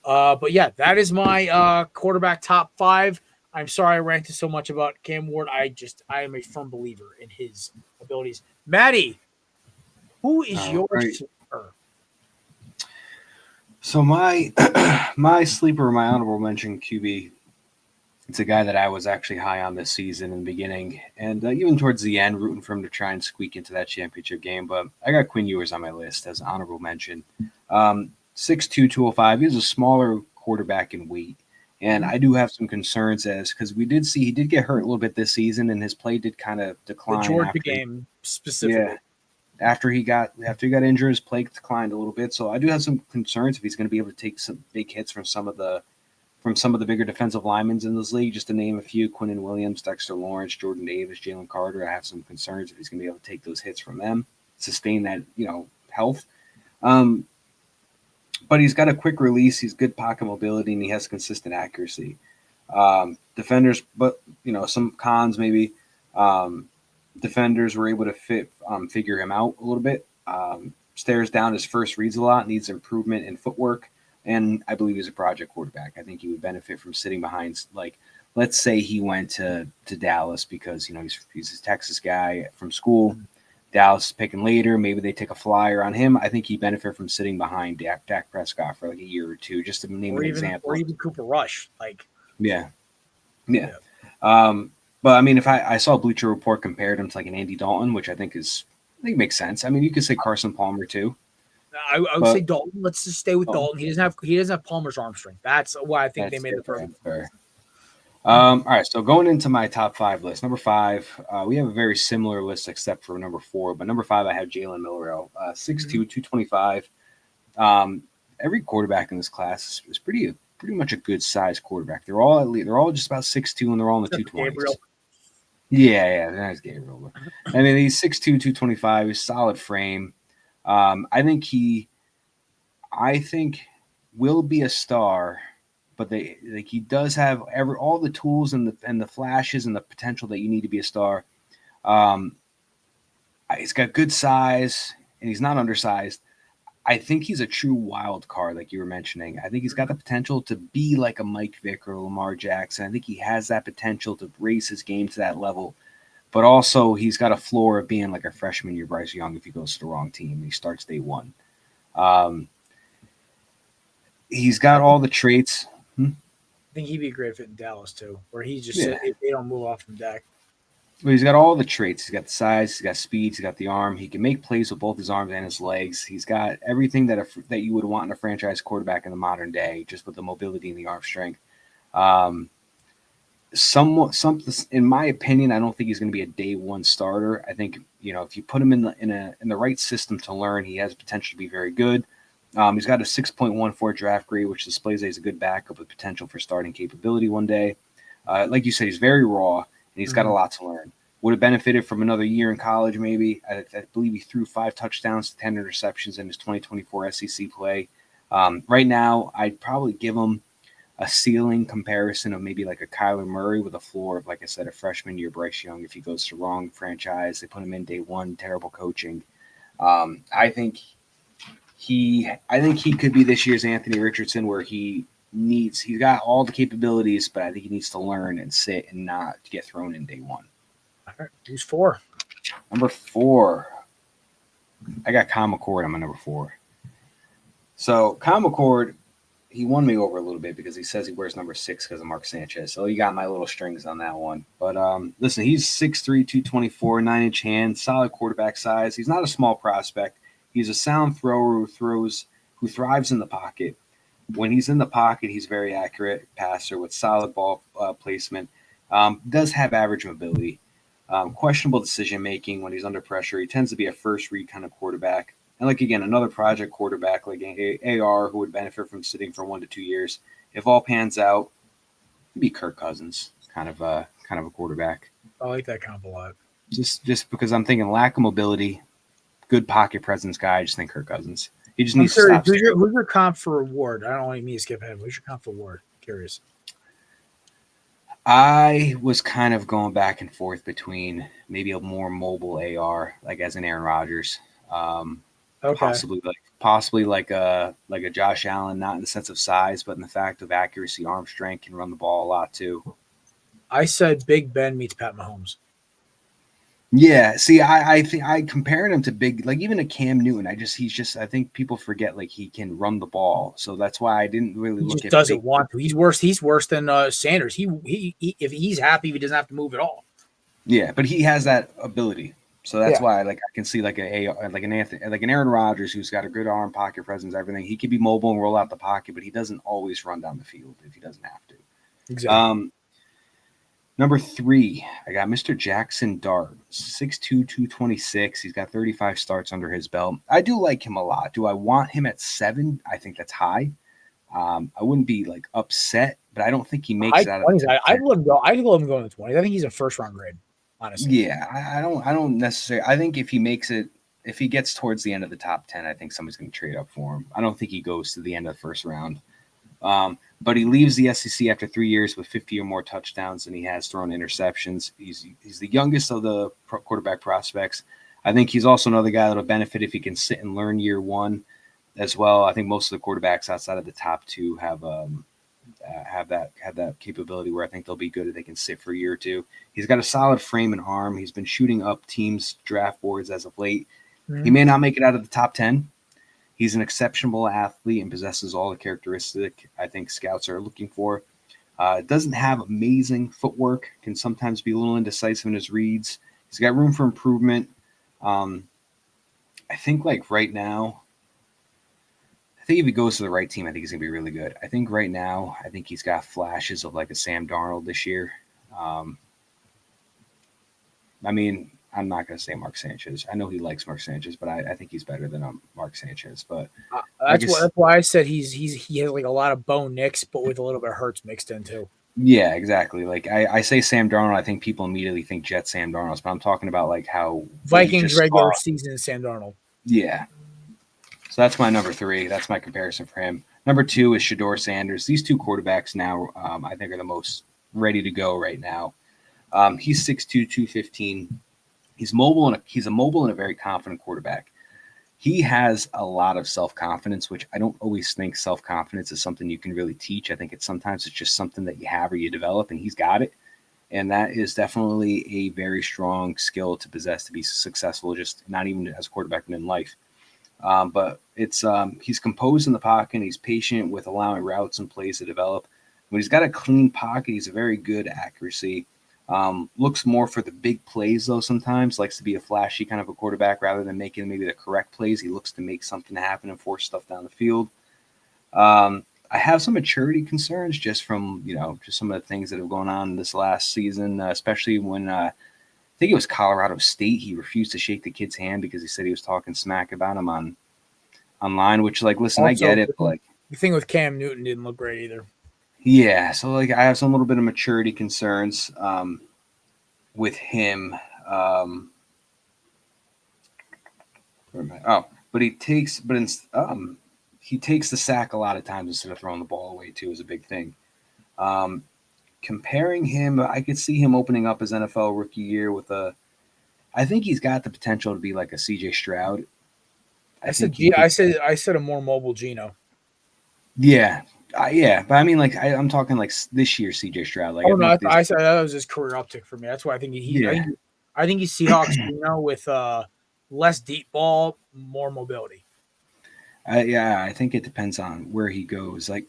But yeah, that is my quarterback top 5. I'm sorry I ranted so much about Cam Ward. I am a firm believer in his abilities. Maddie, who is your sleeper? So my sleeper, my honorable mention QB, It's a guy that I was actually high on this season in the beginning, and even towards the end, rooting for him to try and squeak into that championship game. But I got Quinn Ewers on my list as an honorable mention. 6'2", 205. He was a smaller quarterback in weight. And I do have some concerns because we did see he did get hurt a little bit this season, and his play did kind of decline. The Georgia game specifically. Yeah. After he got injured, his play declined a little bit. So I do have some concerns if he's going to be able to take some big hits from some of the bigger defensive linemen in this league. Just to name a few: Quinnen Williams, Dexter Lawrence, Jordan Davis, Jalen Carter. I have some concerns if he's going to be able to take those hits from them, sustain that health. But he's got a quick release. He's good pocket mobility, and he has consistent accuracy. Defenders, but some cons maybe. Defenders were able to figure him out a little bit. Stares down his first reads a lot, needs improvement in footwork, and I believe he's a project quarterback. I think he would benefit from sitting behind, like, let's say he went to Dallas because he's a Texas guy from school. Dallas is picking later. Maybe they take a flyer on him. I think he'd benefit from sitting behind Dak Prescott for like a year or two, just to name an example. Or even Cooper Rush. Yeah. But I mean, if I saw Bleacher Report compared him to like an Andy Dalton, which I think makes sense. I mean, you could say Carson Palmer too. I would say Dalton. Let's just stay with Dalton. He doesn't have Palmer's arm strength. That's why I think they made the perfect. All right, so going into my top 5 list, number 5, we have a very similar list except for number 4. But number 5, I have Jalen Milroe, 6'2", 225. Every quarterback in this class is pretty much a good size quarterback. They're all just about 6'2", and they're all in the 220s. Gabriel. Yeah, that's Gabriel. I mean, he's 6'2", 225. He's solid frame. I think he will be a star. But he does have all the tools and the flashes and the potential that you need to be a star. He's got good size and he's not undersized. I think he's a true wild card, like you were mentioning. I think he's got the potential to be like a Mike Vick or Lamar Jackson. I think he has that potential to raise his game to that level. But also he's got a floor of being like a freshman year Bryce Young if he goes to the wrong team and he starts day one. He's got all the traits. I think he'd be a great fit in Dallas too, where he's just if they don't move off from Dak. Well, he's got all the traits. He's got the size, he's got speed, he's got the arm. He can make plays with both his arms and his legs. He's got everything that you would want in a franchise quarterback in the modern day, just with the mobility and the arm strength. In my opinion, I don't think he's going to be a day one starter. I think if you put him in the right system to learn, he has potential to be very good. He's got a 6.14 draft grade, which displays that he's a good backup with potential for starting capability one day. Like you said, he's very raw, and he's got a lot to learn. Would have benefited from another year in college, maybe. I believe he threw 5 touchdowns to 10 interceptions in his 2024 SEC play. Right now, I'd probably give him a ceiling comparison of maybe like a Kyler Murray with a floor of, like I said, a freshman year Bryce Young. If he goes to the wrong franchise, they put him in day one, terrible coaching. I think he could be this year's Anthony Richardson, where he's got all the capabilities, but I think he needs to learn and sit and not get thrown in day one. All right, who's 4? Number 4. I got Kyle McCord on my number 4. So Kyle McCord, he won me over a little bit because he says he wears number 6 because of Mark Sanchez. So you got my little strings on that one. But listen, he's 6'3", 224, 9-inch hand, solid quarterback size. He's not a small prospect. He's a sound thrower who thrives in the pocket. When he's in the pocket, he's very accurate passer with solid ball placement. Does have average mobility. Questionable decision-making when he's under pressure. He tends to be a first-read kind of quarterback. And another project quarterback like AR who would benefit from sitting for 1 to 2 years. If all pans out, he'd be Kirk Cousins, kind of a quarterback. I like that comp a lot. Just because I'm thinking lack of mobility, good pocket presence guy. I just think Kirk Cousins. He just needs to stop. Who's your comp for Ward? I don't want me to skip ahead. Who's your comp for Ward? Curious. I was kind of going back and forth between maybe a more mobile AR, like as an Aaron Rodgers, possibly like a Josh Allen, not in the sense of size, but in the fact of accuracy, arm strength, can run the ball a lot too. I said Big Ben meets Pat Mahomes. Yeah, see, I think I compared him to big, like even a Cam Newton. I think people forget like he can run the ball, so that's why I didn't really He look just at doesn't big. want to. He's worse. He's worse than Sanders. He if he's happy, he doesn't have to move at all. Yeah, but he has that ability, so that's Yeah. why like I can see like an Aaron Rodgers who's got a good arm, pocket presence, everything. He can be mobile and roll out the pocket, but he doesn't always run down the field if he doesn't have to. Exactly. Number 3, I got Mr. Jackson Dart, 6'2", 226. He's got 35 starts under his belt. I do like him a lot. Do I want him at 7? I think that's high. I wouldn't be like upset, but I don't think he makes it out of the 20s. I'd let him go. I'd let him go in the 20s. I think he's a first round grade, honestly. Yeah, I don't necessarily. I think if he makes it, if he gets towards the end of the top 10, I think somebody's going to trade up for him. I don't think he goes to the end of the first round. But he leaves the SEC after 3 years with 50 or more touchdowns, and he has thrown interceptions. He's the youngest of the quarterback prospects. I think he's also another guy that'll benefit if he can sit and learn year one as well. I think most of the quarterbacks outside of the top 2 have that capability where I think they'll be good if they can sit for a year or two. He's got a solid frame and arm. He's been shooting up teams' draft boards as of late. Mm-hmm. He may not make it out of the top 10. He's an exceptional athlete and possesses all the characteristics I think scouts are looking for. Doesn't have amazing footwork, can sometimes be a little indecisive in his reads. He's got room for improvement. I think like right now, I think if he goes to the right team, I think he's going to be really good. I think right now, I think he's got flashes of like a Sam Darnold this year. I'm not going to say Mark Sanchez. I know he likes Mark Sanchez, but I think he's better than Mark Sanchez. But that's why I said he has like a lot of Bo Nix, but with a little bit of Hurts mixed in too. Yeah, exactly. Like I say Sam Darnold, I think people immediately think Jet Sam Darnold, but I'm talking about like how Vikings regular season Sam Darnold. Yeah. So that's my number 3. That's my comparison for him. Number 2 is Shedeur Sanders. These 2 quarterbacks now, I think, are the most ready to go right now. He's 6'2", 215. He's mobile and a very confident quarterback. He has a lot of self-confidence, which I don't always think self-confidence is something you can really teach. I think it's just something that you have or you develop, and he's got it. And that is definitely a very strong skill to possess to be successful, just not even as a quarterback, but in life. But it's he's composed in the pocket. And he's patient with allowing routes and plays to develop. When he's got a clean pocket, he's a very good accuracy. Looks more for the big plays, though, sometimes. Likes to be a flashy kind of a quarterback rather than making maybe the correct plays. He looks to make something happen and force stuff down the field. I have some maturity concerns just from, just some of the things that have gone on this last season, especially when I think it was Colorado State. He refused to shake the kid's hand because he said he was talking smack about him online, which, like, listen, also, I get it. But, like, the thing with Cam Newton didn't look great either. Yeah, so like I have some little bit of maturity concerns with him. But he takes the sack a lot of times instead of throwing the ball away too is a big thing. Comparing him, I could see him opening up his NFL rookie year with I think he's got the potential to be like a CJ Stroud. I said a more mobile Geno. Yeah. But I mean, like, I'm talking like this year, CJ Stroud. Like, I said that was his career uptick for me. That's why I think I think he's Seahawks, with less deep ball, more mobility. I think it depends on where he goes. Like,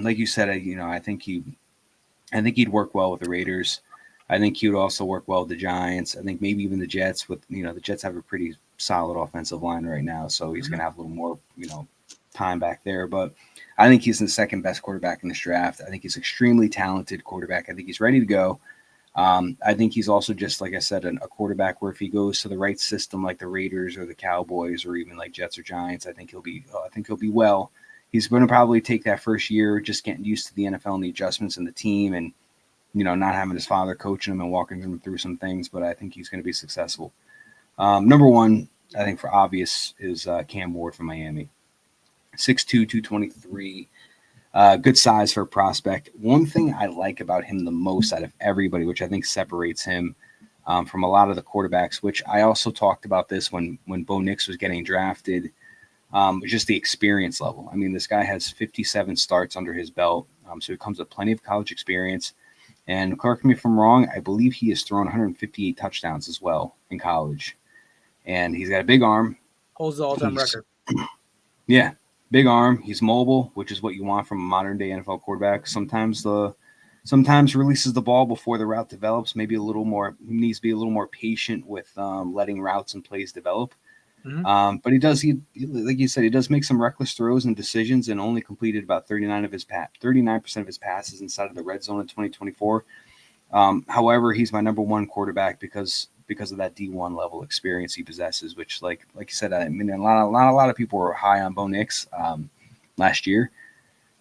like you said, I think he'd work well with the Raiders. I think he would also work well with the Giants. I think maybe even the Jets. With the Jets have a pretty solid offensive line right now, so he's going to have a little more time back there, but. I think he's the second best quarterback in this draft. I think he's extremely talented quarterback. I think he's ready to go. I think he's also just, like I said, a quarterback where if he goes to the right system, like the Raiders or the Cowboys or even like Jets or Giants, I think he'll be well. He's going to probably take that first year just getting used to the NFL and the adjustments and the team and, not having his father coaching him and walking him through some things, but I think he's going to be successful. Number 1, I think for obvious, is Cam Ward from Miami. 6'2", 223, good size for a prospect. One thing I like about him the most out of everybody, which I think separates him from a lot of the quarterbacks, which I also talked about this when Bo Nix was getting drafted, just the experience level. I mean, this guy has 57 starts under his belt, so he comes with plenty of college experience. And correct me if I'm wrong, I believe he has thrown 158 touchdowns as well in college. And he's got a big arm. Holds the all-time record. Yeah, big arm. He's mobile, which is what you want from a modern-day NFL quarterback. Sometimes releases the ball before the route develops. Maybe he needs to be a little more patient with letting routes and plays develop. Mm-hmm. But he like you said, he does make some reckless throws and decisions, and only completed about 39% of his passes inside of the red zone in 2024. However, he's my number one quarterback because of that D1 level experience he possesses, which, like you said, I mean, a lot of people were high on Bo Nix last year,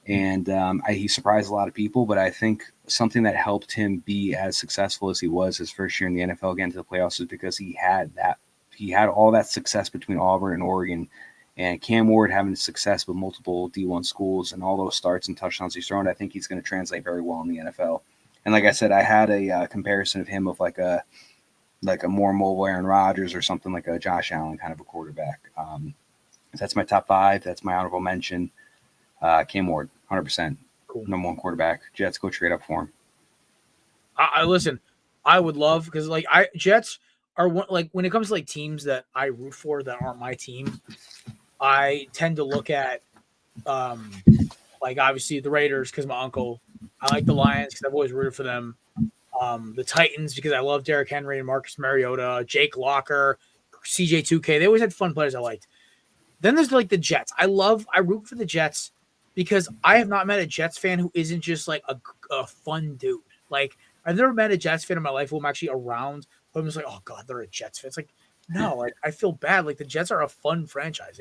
and he surprised a lot of people. But I think something that helped him be as successful as he was his first year in the NFL, getting to the playoffs, is because he had all that success between Auburn and Oregon, and Cam Ward having success with multiple D1 schools and all those starts and touchdowns he's thrown. I think he's going to translate very well in the NFL. And like I said, I had a comparison of him of like a more mobile Aaron Rodgers or something like a Josh Allen kind of a quarterback. That's my top 5. That's my honorable mention. Cam Ward, 100%. Cool. Number one quarterback. Jets, go trade up for him. Listen, I would love, because Jets are one, like, when it comes to like teams that I root for that aren't my team, I tend to look at like obviously the Raiders because my uncle. I like the Lions because I've always rooted for them. The Titans because I love Derrick Henry and Marcus Mariota, Jake Locker, CJ2K. They always had fun players I liked. Then there's like the Jets. I root for the Jets because I have not met a Jets fan who isn't just like a fun dude. Like, I've never met a Jets fan in my life who I'm actually around. But I'm just like, oh God, they're a Jets fan. It's like, no, like I feel bad. Like the Jets are a fun franchise.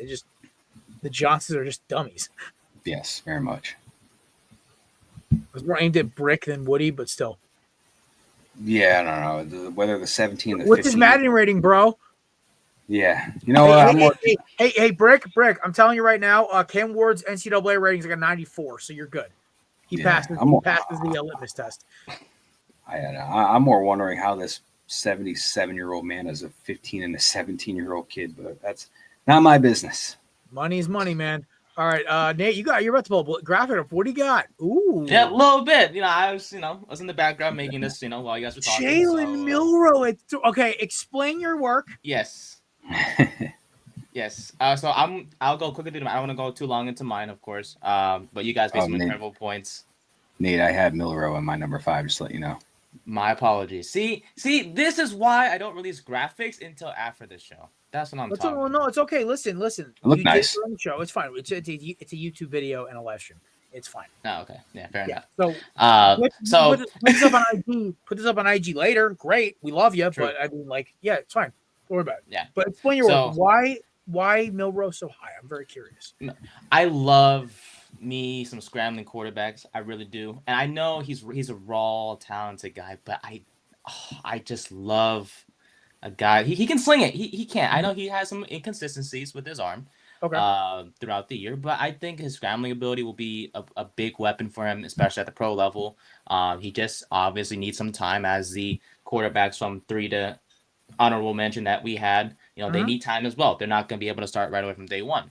The Johnsons are just dummies. Yes, very much. It was more aimed at Brick than Woody, but still. Yeah, I don't know. Whether the 17 or what's his Madden rating, bro? Yeah. You know, hey, Brick, I'm telling you right now, Cam Ward's NCAA rating is like a 94, so you're good. He passes the litmus test. I'm more wondering how this 77-year-old man is a 15 and a 17-year-old kid, but that's not my business. Money is money, man. All right, Nate, you're about to pull a graphic up. What do you got? Ooh, yeah, a little bit. I was in the background making this, while you guys were talking. Jalen Milroe. Okay, explain your work. Yes. Yes. So I'll go quickly through them. I don't want to go too long into mine, of course. But you guys made some incredible points. Nate, I had Milroe in my number 5, just to let you know. My apologies. See, this is why I don't release graphics until after this show. That's what I'm talking about. No, it's okay. Listen. Look nice. On the show. It's fine. It's a YouTube video and a live stream. It's fine. Oh, okay. Yeah, fair enough. So put this up on IG. Put this up on IG later. Great. We love you. True. But I mean, yeah, it's fine. Don't worry about it. Yeah. But explain your work. Why Milroe so high? I'm very curious. I love me some scrambling quarterbacks. I really do. And I know he's a raw, talented guy, but I just love a guy. He can sling it. He can. I know he has some inconsistencies with his arm throughout the year, but I think his scrambling ability will be a big weapon for him, especially at the pro level. He just obviously needs some time, as the quarterbacks from 3 to honorable mention that we had. They need time as well. They're not going to be able to start right away from day one.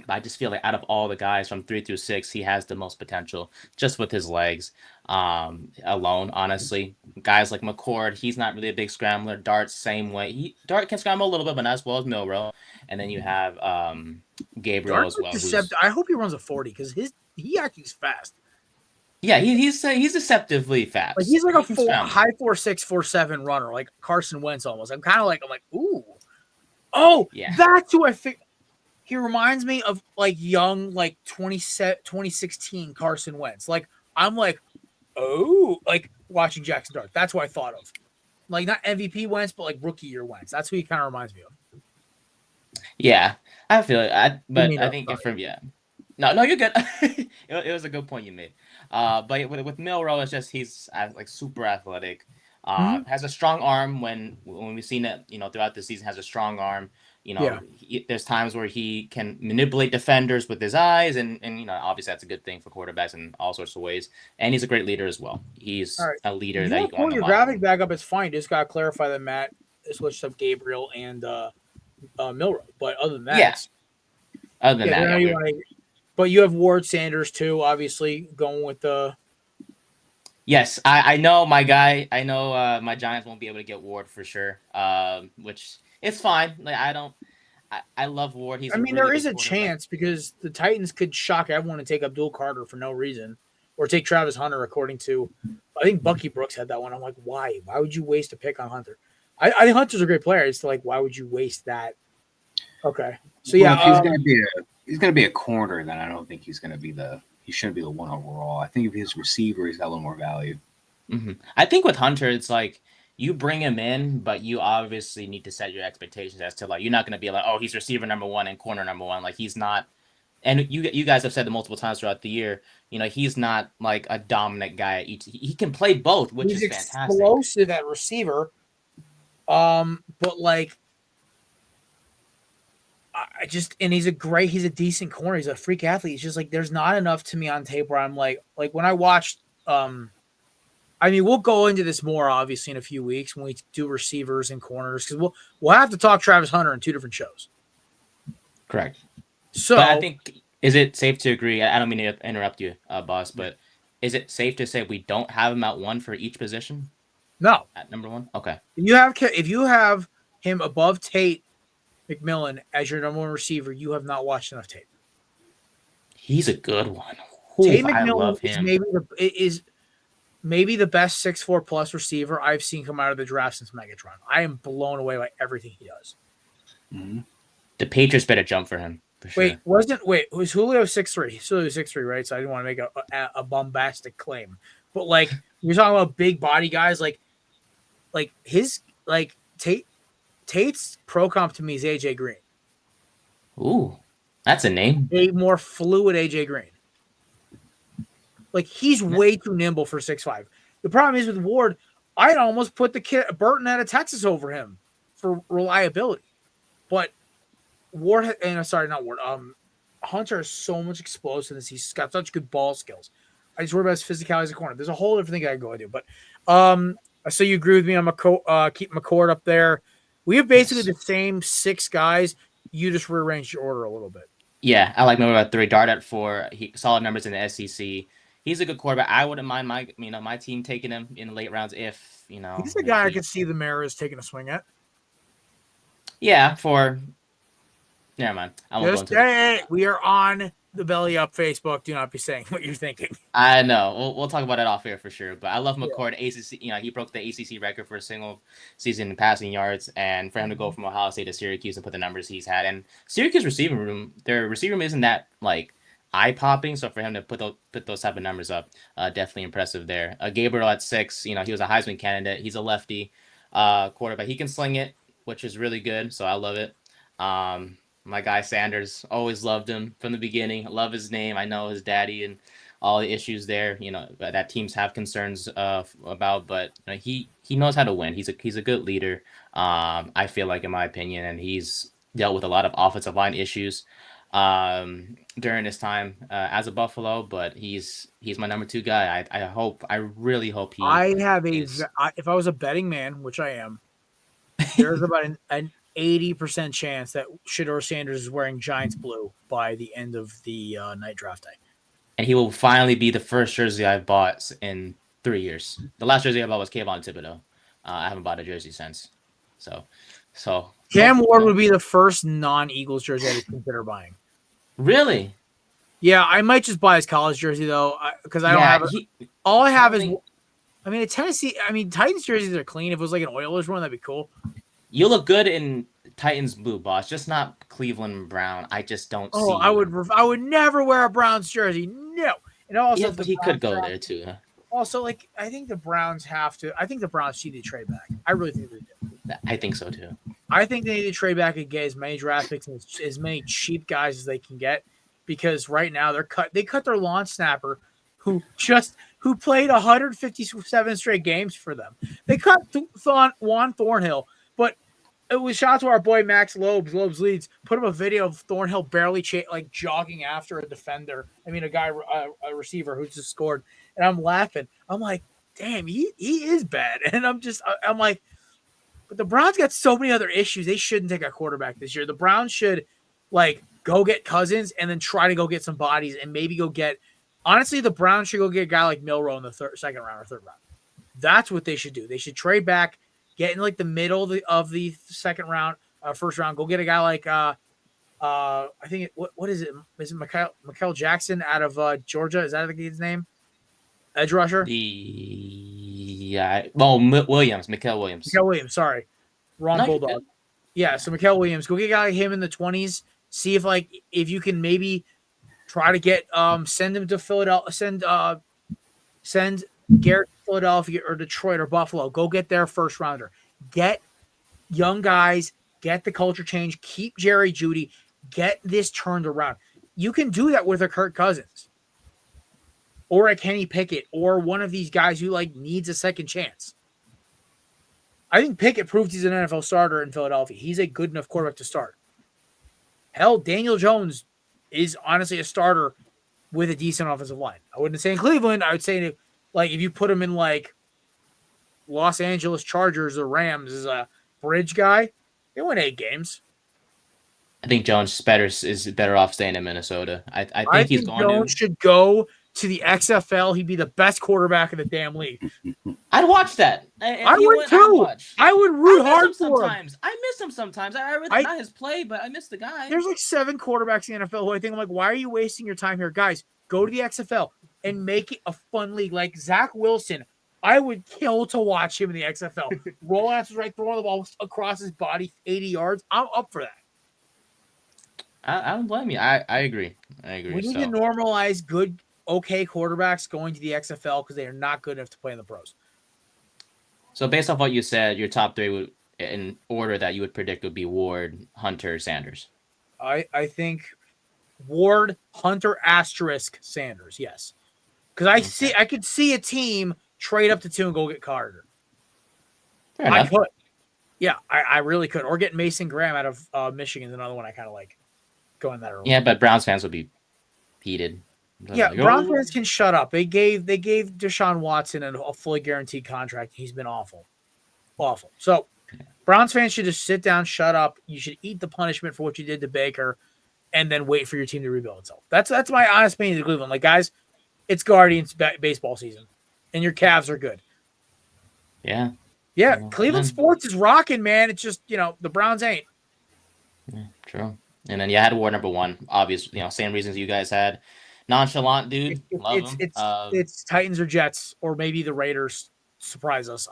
But I just feel like out of all the guys from 3 through 6, he has the most potential just with his legs alone, honestly. Guys like McCord, he's not really a big scrambler. Dart, same way. Dart can scramble a little bit, but not as well as Milroe. And then you have Gabriel Dart's as well. I hope he runs a 40 because he actually is fast. Yeah, he's deceptively fast. Like he's like high 4.6, 4.7 runner, like Carson Wentz almost. I'm like, ooh. Oh, yeah. That's who I think. He reminds me of like young, like 2016 Carson Wentz. Like I'm like, oh, like watching Jackson Dart. That's what I thought of. Like not MVP Wentz, but like rookie year Wentz. That's who he kind of reminds me of. Yeah, I feel it. I think No, you're good. It was a good point you made. But with Milroe, it's just he's like super athletic. Has a strong arm when we've seen it, throughout the season. Has a strong arm. There's times where he can manipulate defenders with his eyes, and obviously that's a good thing for quarterbacks in all sorts of ways. And he's a great leader as well. He's a leader that you can. Pull your graphic back up. It's fine. Just gotta clarify that Matt switched up Gabriel and Milroe. But other than that, but you have Ward Sanders too, obviously going with the. Yes, I know my guy. I know my Giants won't be able to get Ward for sure. Which it's fine. Like I love Ward. He's I a mean, really there good is a quarterback. chance because the Titans could shock everyone and take Abdul Carter for no reason, or take Travis Hunter. According to, I think Bucky Brooks had that one. I'm like, why? Why would you waste a pick on Hunter? I think Hunter's a great player. It's like, why would you waste that? Okay, so Well, yeah, if he's gonna be a corner, then I don't think he shouldn't be the one overall. I think if he's receiver, he's got a little more value. Mm-hmm. I think with Hunter, it's like you bring him in, but you obviously need to set your expectations as to like you're not going to be like, oh, he's receiver number one and corner number one. Like he's not. And you guys have said it multiple times throughout the year. He's not like a dominant guy at each. He can play both, which he's is fantastic. Explosive at receiver, but like he's a decent corner. He's a freak athlete. It's just like there's not enough to me on tape where I'm like when I watched. I mean, we'll go into this more obviously in a few weeks when we do receivers and corners because we'll have to talk Travis Hunter in 2 different shows. Correct. So but I think is it safe to agree? I don't mean to interrupt you, boss, but is it safe to say we don't have him at 1 for each position? No, at number 1. Okay. If you have him above Tate McMillan as your number 1 receiver, you have not watched enough tape. He's a good one. Tate McMillan I love him. is maybe the best 6'4 plus receiver I've seen come out of the draft since Megatron. I am blown away by everything he does. Mm-hmm. The Patriots better jump for him. For sure. Was Julio 6'3"? He's still 6'3", right? So I didn't want to make a bombastic claim. But like you're talking about big body guys, like Tate's pro comp to me is AJ Green. Ooh, that's a name. A more fluid AJ Green. Like he's way too nimble for 6'5". The problem is with Ward, I'd almost put the kid Burton out of Texas over him for reliability. But Hunter has so much explosiveness. He's got such good ball skills. I just worry about his physicality as a corner. There's a whole different thing I can go into. But so you agree with me on keep McCord up there. We have basically the same 6 guys. You just rearranged your order a little bit. Yeah, I like McCord at 3, Dart at 4. Solid numbers in the SEC. He's a good quarterback. I wouldn't mind my team taking him in the late rounds if he's the guy I could see the Mariners taking a swing at. Yeah, never mind. I won't go into it. We are on the Belly Up Facebook. Do not be saying what you're thinking. I know. We'll talk about it off air for sure. But I love McCord. ACC. He broke the ACC record for a single season in passing yards, and for him to go from Ohio State to Syracuse and put the numbers he's had, and Syracuse their receiver room isn't that like eye popping. So for him to put those type of numbers up, definitely impressive there. Gabriel at 6. He was a Heisman candidate. He's a lefty quarterback. He can sling it, which is really good. So I love it. My guy Sanders, always loved him from the beginning. I love his name. I know his daddy and all the issues there, that teams have concerns about, but he knows how to win. He's a good leader. I feel like, in my opinion, and he's dealt with a lot of offensive line issues during his time as a Buffalo, but he's my number 2 guy. I really hope he. If I was a betting man, which I am, there's about an 80% chance that Shedeur Sanders is wearing Giants blue by the end of the night draft day. And he will finally be the first jersey I've bought in 3 years. The last jersey I bought was Kayvon Thibodeau. I haven't bought a jersey since. So Cam Ward would be the first non-Eagles jersey I would consider buying. Really? Yeah, I might just buy his college jersey though, because I don't have it. All I have is, a Tennessee. Titans jerseys are clean. If it was like an Oilers one, that'd be cool. You look good in Titans blue, boss. Just not Cleveland brown. I just don't see. I would never wear a Browns jersey. No. And also, but he could go there too. Also, I think the Browns have to. I think the Browns need to trade back. I really think they do. I think so too. I think they need to trade back and get as many draft picks and as many cheap guys as they can get, because right now they cut their lawn snapper, who played 157 straight games for them. They cut Juan Thornhill, but it was shout out to our boy Max Lobes leads, put up a video of Thornhill barely jogging after a defender. A receiver who just scored, and I'm laughing. I'm like, damn, he is bad. And I'm like, but the Browns got so many other issues. They shouldn't take a quarterback this year. The Browns should go get Cousins and then try to go get some bodies and maybe go get Honestly, the Browns should go get a guy like Milroe in the second round or third round. That's what they should do. They should trade back, get in like the middle of the second round, first round. Go get a guy like I think what is it? Is it Mikael Jackson out of Georgia? Is that the kid's name? Edge rusher. Williams, Mikael Williams. Mikael Williams, sorry, wrong Bulldog. Yeah, so Mikael Williams, go get a guy like him in the 20s. See if you can maybe try to get send him to Philadelphia. Send Garrett to Philadelphia or Detroit or Buffalo. Go get their first rounder. Get young guys. Get the culture change. Keep Jerry Jeudy. Get this turned around. You can do that with a Kirk Cousins or a Kenny Pickett or one of these guys who needs a second chance. I think Pickett proved he's an NFL starter in Philadelphia. He's a good enough quarterback to start. Hell, Daniel Jones is honestly a starter with a decent offensive line. I wouldn't say in Cleveland. I would say if you put him in Los Angeles Chargers or Rams as a bridge guy, they win 8 games. I think Jones is better off staying in Minnesota. I think he's going Jones should go to the XFL. He'd be the best quarterback in the damn league. I'd watch that. I would too. I would root hard for him. I miss him sometimes. I really not his play, but I miss the guy. There's 7 quarterbacks in the NFL who I think why are you wasting your time here? Guys, go to the XFL and make it a fun league. Like Zach Wilson, I would kill to watch him in the XFL. Roll out right, throwing the ball across his body 80 yards. I'm up for that. I don't blame you. I agree. We need to normalize good, okay quarterbacks going to the XFL because they are not good enough to play in the pros. So based off what you said, your top 3 would, in order that you would predict, would be Ward, Hunter, Sanders. I think Ward, Hunter, * Sanders. Yes, because I could see a team trade up to 2 and go get Carter. I could. Yeah, I really could. Or get Mason Graham out of Michigan is another one I kind of like. Going that early. Yeah, but Browns fans would be heated. Browns fans can shut up. They gave Deshaun Watson a fully guaranteed contract. He's been awful. So Browns fans should just sit down, shut up. You should eat the punishment for what you did to Baker, and then wait for your team to rebuild itself. That's my honest opinion of Cleveland. Guys, it's Guardians baseball season, and your Cavs are good. Yeah. Cleveland sports is rocking, man. It's just the Browns ain't. Yeah, true. And then you had Ward number 1, obvious, same reasons you guys had. Nonchalant dude, love him. It's Titans or Jets, or maybe the Raiders surprise us.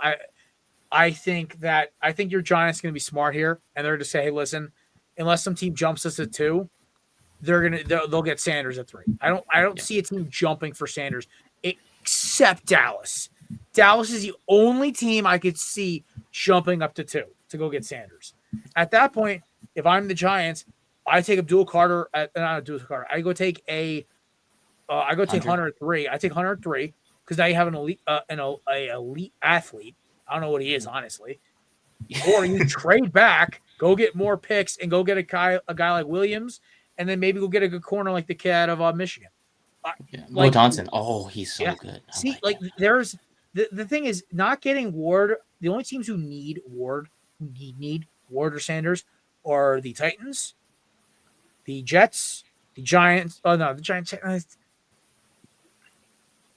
I think your Giants going to be smart here, and they're going to say, hey, listen, unless some team jumps us at 2, they'll get Sanders at 3. I don't see a team jumping for Sanders except Dallas. Dallas is the only team I could see jumping up to 2 to go get Sanders. At that point, if I'm the Giants, I take Abdul Carter not Abdul Carter. I go take take Hunter at 3. I take Hunter at 3 because now you have an elite athlete. I don't know what he is, honestly. Or you trade back, go get more picks, and go get a guy like Williams, and then maybe go get a good corner like the kid out of Michigan. Mo Johnson. Oh, he's so good. See, there's the thing is not getting Ward. The only teams who need Ward or Sanders are the Titans, the Jets, the Giants. Oh no, the Giants.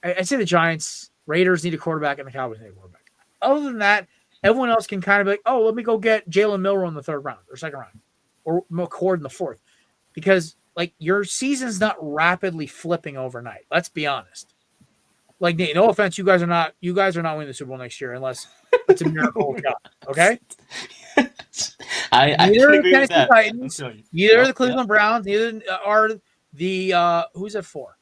I say the Giants. Raiders need a quarterback, and the Cowboys need a quarterback. Other than that, everyone else can kind of be like, oh, let me go get Jalen Milroe in the 3rd round or 2nd round, or McCord in the 4th, because your season's not rapidly flipping overnight. Let's be honest. Nate, no offense, you guys are not winning the Super Bowl next year unless it's a miracle of God. Okay. I neither are the Tennessee Titans, neither are the Cleveland Browns, neither are the who's at 4?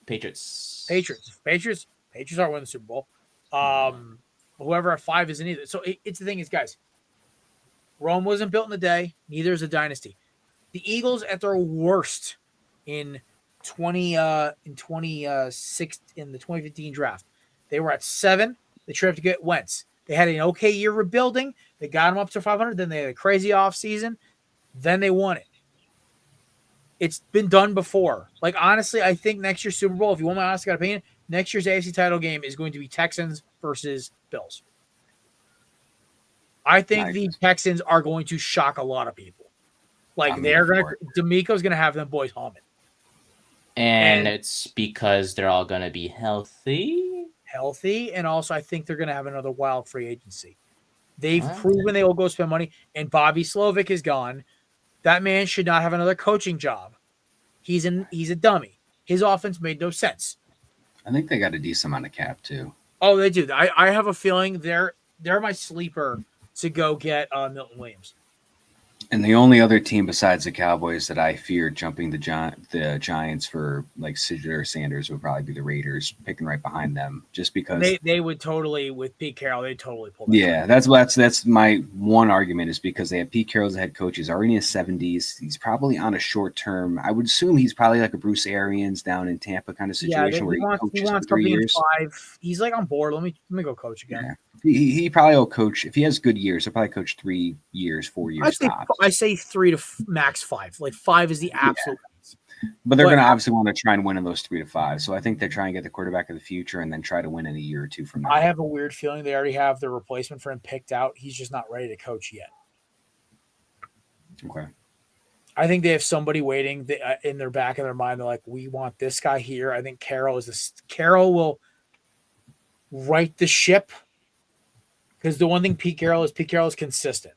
Patriots aren't winning the Super Bowl. Whoever at 5 isn't either. So it's the thing is, guys, Rome wasn't built in a day. Neither is a dynasty. The Eagles at their worst in 2015 draft, they were at 7. They tried to get Wentz. They had an okay year rebuilding. They got him up to 500. Then they had a crazy offseason. Then they won it. It's been done before. Honestly, I think next year's Super Bowl, if you want my honest opinion, next year's AFC title game is going to be Texans versus Bills. I think the Texans are going to shock a lot of people. D'Amico's going to have them boys humming. And it's because they're all going to be healthy. And also I think they're going to have another wild free agency. They've proven they will go spend money, and Bobby Slovic is gone. That man should not have another coaching job. He's a dummy. His offense made no sense. I think they got a decent amount of cap too. Oh, they do. I have a feeling they're my sleeper to go get Milton Williams. And the only other team besides the Cowboys that I fear jumping the Giants for like Sidger or Sanders would probably be the Raiders, picking right behind them, just because they would totally, with Pete Carroll, they totally pull that. Yeah, that's my one argument, is because they have Pete Carroll as the head coach. He's already in his 70s. He's probably on a short term. I would assume he's probably like a Bruce Arians down in Tampa kind of situation where he wants 3 years. 5. He's like on board. Let me go coach again. Yeah. He probably will coach if he has good years. He'll probably coach 3 years, 4 years. I say 3 to max 5. Like 5 is the absolute. Yeah. But they're going to obviously want to try and win in those 3 to 5. So I think they try and get the quarterback of the future and then try to win in a year or two from now. I have a weird feeling they already have their replacement for him picked out. He's just not ready to coach yet. Okay. I think they have somebody waiting in their back of their mind. They're like, we want this guy here. I think Carroll will right the ship. Because the one thing Pete Carroll is consistent.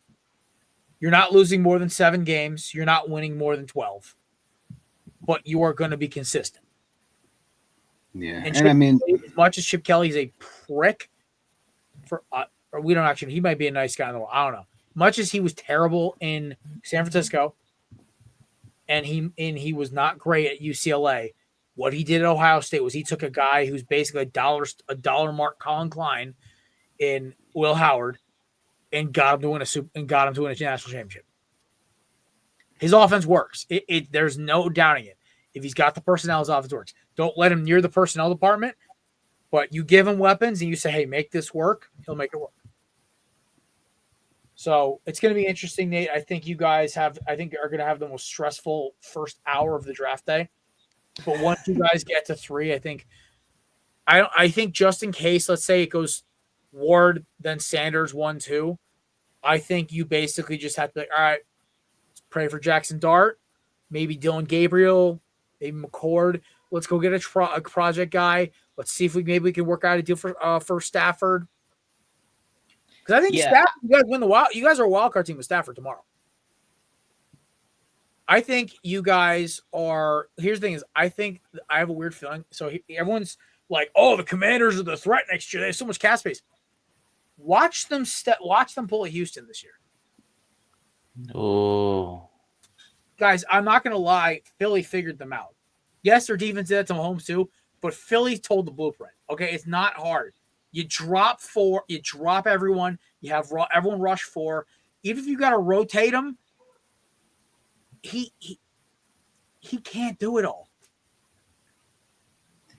You're not losing more than 7 games. You're not winning more than 12. But you are going to be consistent. Yeah. And I mean, as much as Chip Kelly's a prick, or we don't actually, he might be a nice guy in the world. I don't know. Much as he was terrible in San Francisco, and he was not great at UCLA, what he did at Ohio State was he took a guy who's basically a dollar mark Colin Klein in Will Howard and got him to win a national championship. His offense works. There's no doubting it. If he's got the personnel, his offense works. Don't let him near the personnel department, but you give him weapons and you say, hey, make this work. He'll make it work. So it's going to be interesting, Nate. I think you guys are going to have the most stressful first hour of the draft day. But once you guys get to 3, I think just in case, let's say it goes Ward, then Sanders 1-2. I think you basically just have to be like, all right, let's pray for Jackson Dart, maybe Dylan Gabriel, maybe McCord. Let's go get a project guy. Let's see if we can work out a deal for Stafford. Because I think Stafford, you guys win the wild. You guys are a wild card team with Stafford tomorrow. I think you guys are. Here's the thing: I think I have a weird feeling. So everyone's like, "Oh, the Commanders are the threat next year. They have so much cap space." Watch them pull at Houston this year. Oh, guys, I'm not gonna lie. Philly figured them out. Yes, their defense did that to Mahomes too, but Philly told the blueprint. Okay, it's not hard. You drop 4, you drop everyone, you have everyone rush 4. Even if you got to rotate him, he can't do it all.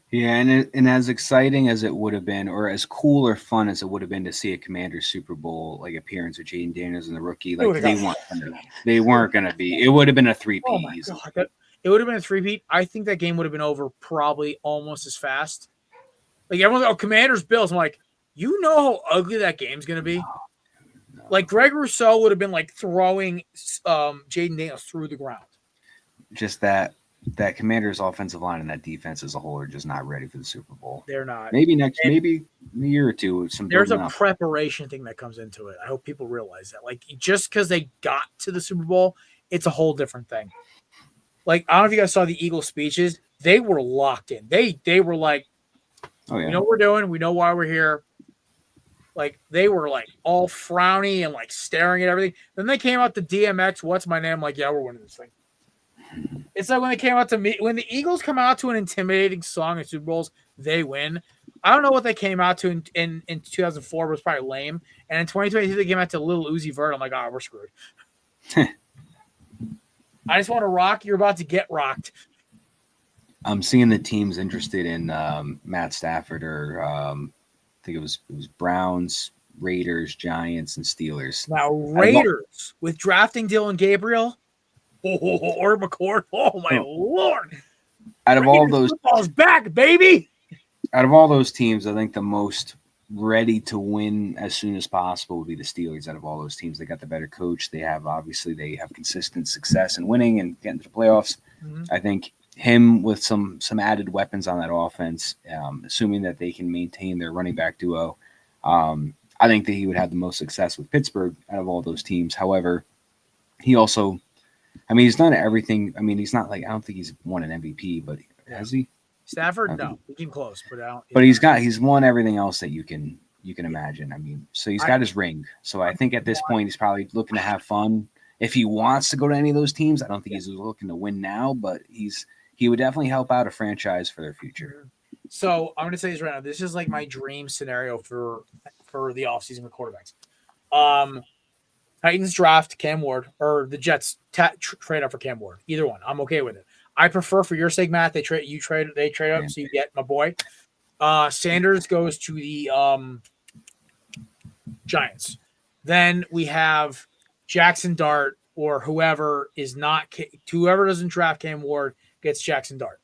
Yeah, and as exciting as it would have been, or as cool or fun as it would have been to see a Commanders Super Bowl like appearance with Jaden Daniels and the rookie, like they weren't gonna be. It would have been a 3-peat. Oh my God. It would have been a 3-peat. I think that game would have been over probably almost as fast. Like everyone's like, oh, Commanders, Bills. I'm like, you know how ugly that game's gonna be. No. Like Greg Rousseau would have been like throwing Jaden Daniels through the ground. Just that Commanders offensive line and that defense as a whole are just not ready for the Super Bowl. They're not. Maybe maybe a year or two. There's a preparation thing that comes into it. I hope people realize that. Like just because they got to the Super Bowl, it's a whole different thing. Like I don't know if you guys saw the Eagles speeches. They were locked in. They were like, oh yeah, we know what we're doing. We know why we're here. Like they were like all frowny and like staring at everything. Then they came out to DMX. What's my name? I'm like, yeah, we're winning this thing. It's like when they came out to me, when the Eagles come out to an intimidating song in Super Bowls, they win. I don't know what they came out to in 2004, but it was probably lame. And in 2022, they came out to Lil Uzi Vert. I'm like, we're screwed. I just want to rock. You're about to get rocked. I'm seeing the teams interested in Matt Stafford, or I think it was Browns, Raiders, Giants, and Steelers. Now Raiders with drafting Dylan Gabriel. Or McCord. Oh my Lord! Out of all those, football's back, baby. Out of all those teams, I think the most ready to win as soon as possible would be the Steelers. Out of all those teams, they got the better coach. They have consistent success in winning and getting to the playoffs. Mm-hmm. I think him with some added weapons on that offense, assuming that they can maintain their running back duo. I think that he would have the most success with Pittsburgh out of all those teams. However, he also, I mean, he's done everything. I mean, he's not like, I don't think he's won an MVP, but has he? Stafford, no, he came close, but I don't. But he's won everything else that you can imagine. I mean, so he's got his ring. So I think at this point he's probably looking to have fun. If he wants to go to any of those teams, I don't think he's looking to win now, but he would definitely help out a franchise for their future. So I'm going to say this right now. This is like my dream scenario for the offseason with quarterbacks. Titans draft Cam Ward, or the Jets trade up for Cam Ward. Either one, I'm okay with it. I prefer, for your sake, Matt, they trade up so you get my boy. Sanders goes to the Giants. Then we have Jackson Dart, or whoever doesn't draft Cam Ward gets Jackson Dart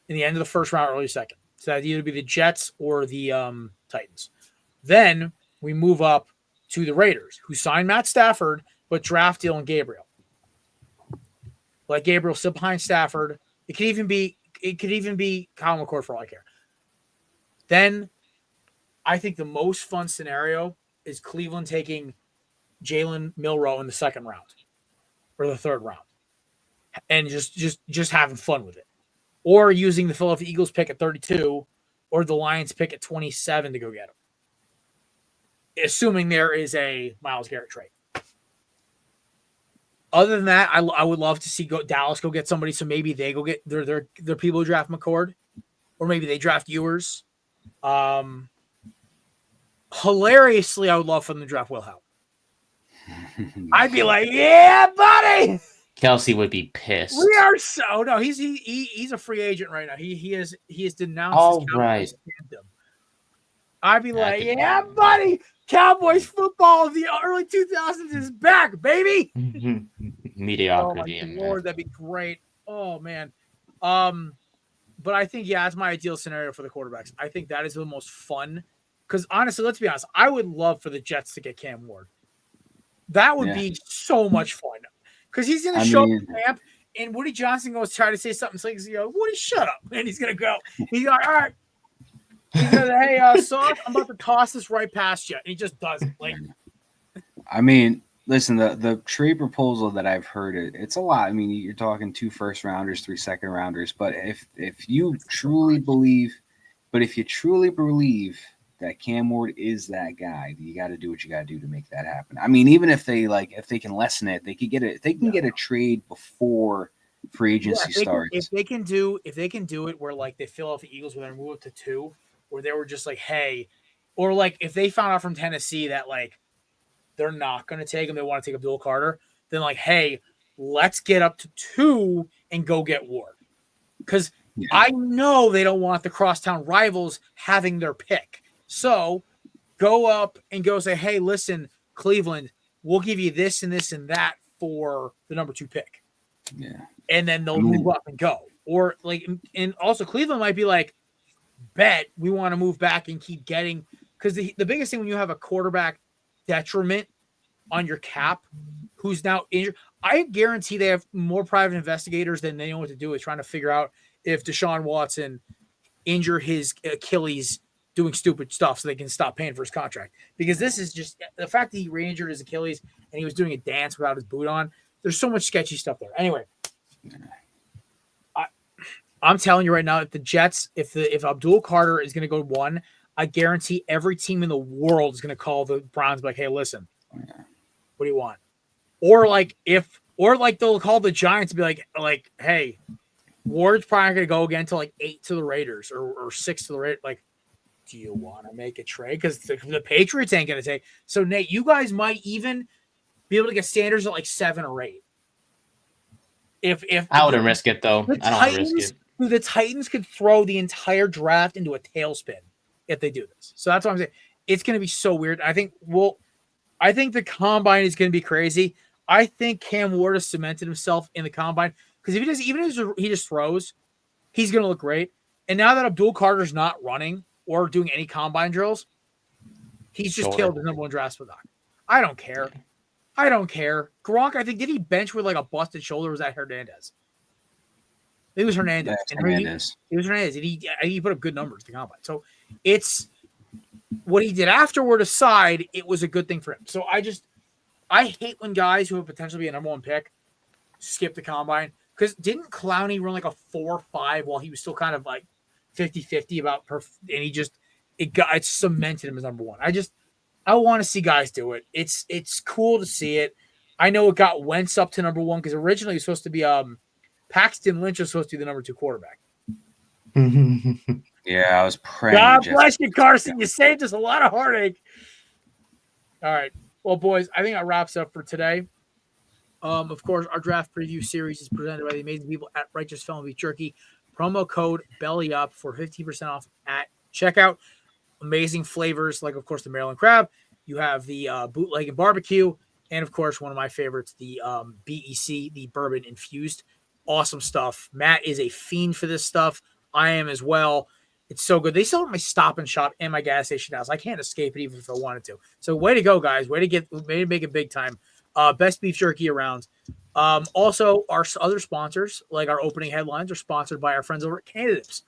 in the end of the first round, early second. So that'd either be the Jets or the Titans. Then we move up to the Raiders, who signed Matt Stafford but draft Dillon Gabriel. Let Gabriel sit behind Stafford. It could even be Kyle McCord for all I care. Then I think the most fun scenario is Cleveland taking Jalen Milroe in the second round or the third round, and just having fun with it, or using the Philadelphia Eagles pick at 32 or the Lions pick at 27 to go get him, assuming there is a Myles Garrett trade. Other than that, I would love to see Dallas go get somebody, so maybe they go get their people who draft McCord, or maybe they draft Ewers. Hilariously, I would love for them to draft Will Howard. I'd be like, yeah, buddy. Kelsey would be pissed. We are so no. He's a free agent right now. He has denounced his Cowboys fandom. I'd be like, yeah, buddy. Cowboys football of the early 2000s is back, baby. Mediocrity. Oh, my Lord, that'd be great. Oh, man. But I think, that's my ideal scenario for the quarterbacks. I think that is the most fun. Because, honestly, let's be honest. I would love for the Jets to get Cam Ward. That would be so much fun. Because he's going to show up at camp, and Woody Johnson goes try to say something. So he's going to go, Woody, shut up. And he's going to go. He's like, all right. He's going to say, hey, son, I'm about to toss this right past you. And he just does it. Like, I mean, listen, the trade proposal that I've heard, it's a lot. I mean, you're talking 2 first-rounders, 3 second-rounders. But if you truly believe that Cam Ward is that guy, you got to do what you got to do to make that happen. I mean, even if they can lessen it, they could get it. They can get a trade before free agency starts. If they can do it where like they fill out the Eagles when they move up to 2, where they were just like, hey, or like if they found out from Tennessee that like they're not going to take him, they want to take Abdul Carter, then like, hey, let's get up to 2 and go get Ward, because I know they don't want the crosstown rivals having their pick. So go up and go say, hey, listen, Cleveland, we'll give you this and this and that for the number 2 pick. Yeah. And then they'll move up and go. Or like, and also Cleveland might be like, bet we want to move back and keep getting, because the biggest thing when you have a quarterback detriment on your cap who's now injured, I guarantee they have more private investigators than they know what to do with trying to figure out if Deshaun Watson injured his Achilles doing stupid stuff so they can stop paying for his contract. Because this is just the fact that he re-injured his Achilles and he was doing a dance without his boot on. There's so much sketchy stuff there. Anyway, I'm telling you right now, if the Jets, if Abdul Carter is going to go 1, I guarantee every team in the world is going to call the Browns like, hey, listen, what do you want? Or they'll call the Giants and be like, hey, Ward's probably going to go again to like 8 to the Raiders or 6 to the Raiders. Like, do you want to make a trade? Because the Patriots ain't going to take. So, Nate, you guys might even be able to get Sanders at like 7 or 8. If I wouldn't risk it, though. I don't want to risk it. The Titans could throw the entire draft into a tailspin if they do this. So that's what I'm saying. It's going to be so weird. I think the combine is going to be crazy. I think Cam Ward has cemented himself in the combine, because if he just throws, he's going to look great. And now that Abdul Carter's not running or doing any combine drills, he's just killed the number 1 draft spot. I don't care. Gronk, I think, did he bench with like a busted shoulder? Or was that Hernandez? It was Hernandez. That's Hernandez. It was Hernandez. And he put up good numbers at the combine. So it's what he did afterward aside, it was a good thing for him. So I hate when guys who have potentially be a number 1 pick skip the combine. Because didn't Clowney run like a 4.5 while he was still kind of like 50-50 about and it cemented him as number 1. I want to see guys do it. It's cool to see it. I know it got Wentz up to number 1 because originally it was supposed to be Paxton Lynch was supposed to be the number 2 quarterback. Yeah, I was praying. God bless you, Carson. You saved us a lot of heartache. All right. Well, boys, I think that wraps up for today. Of course, our draft preview series is presented by the amazing people at Righteous Felon Beef Jerky. Promo code BELLYUP for 15% off at checkout. Amazing flavors, like, of course, the Maryland crab. You have the bootleg and barbecue. And, of course, one of my favorites, the BEC, the bourbon infused. Awesome stuff. Matt is a fiend for this stuff. I am as well. It's so good. They sell it at my Stop and Shop and my gas station house. I can't escape it even if I wanted to. So way to go, guys. Way to make it big time. Best beef jerky around. Also, our other sponsors, like our opening headlines, are sponsored by our friends over at Candidates.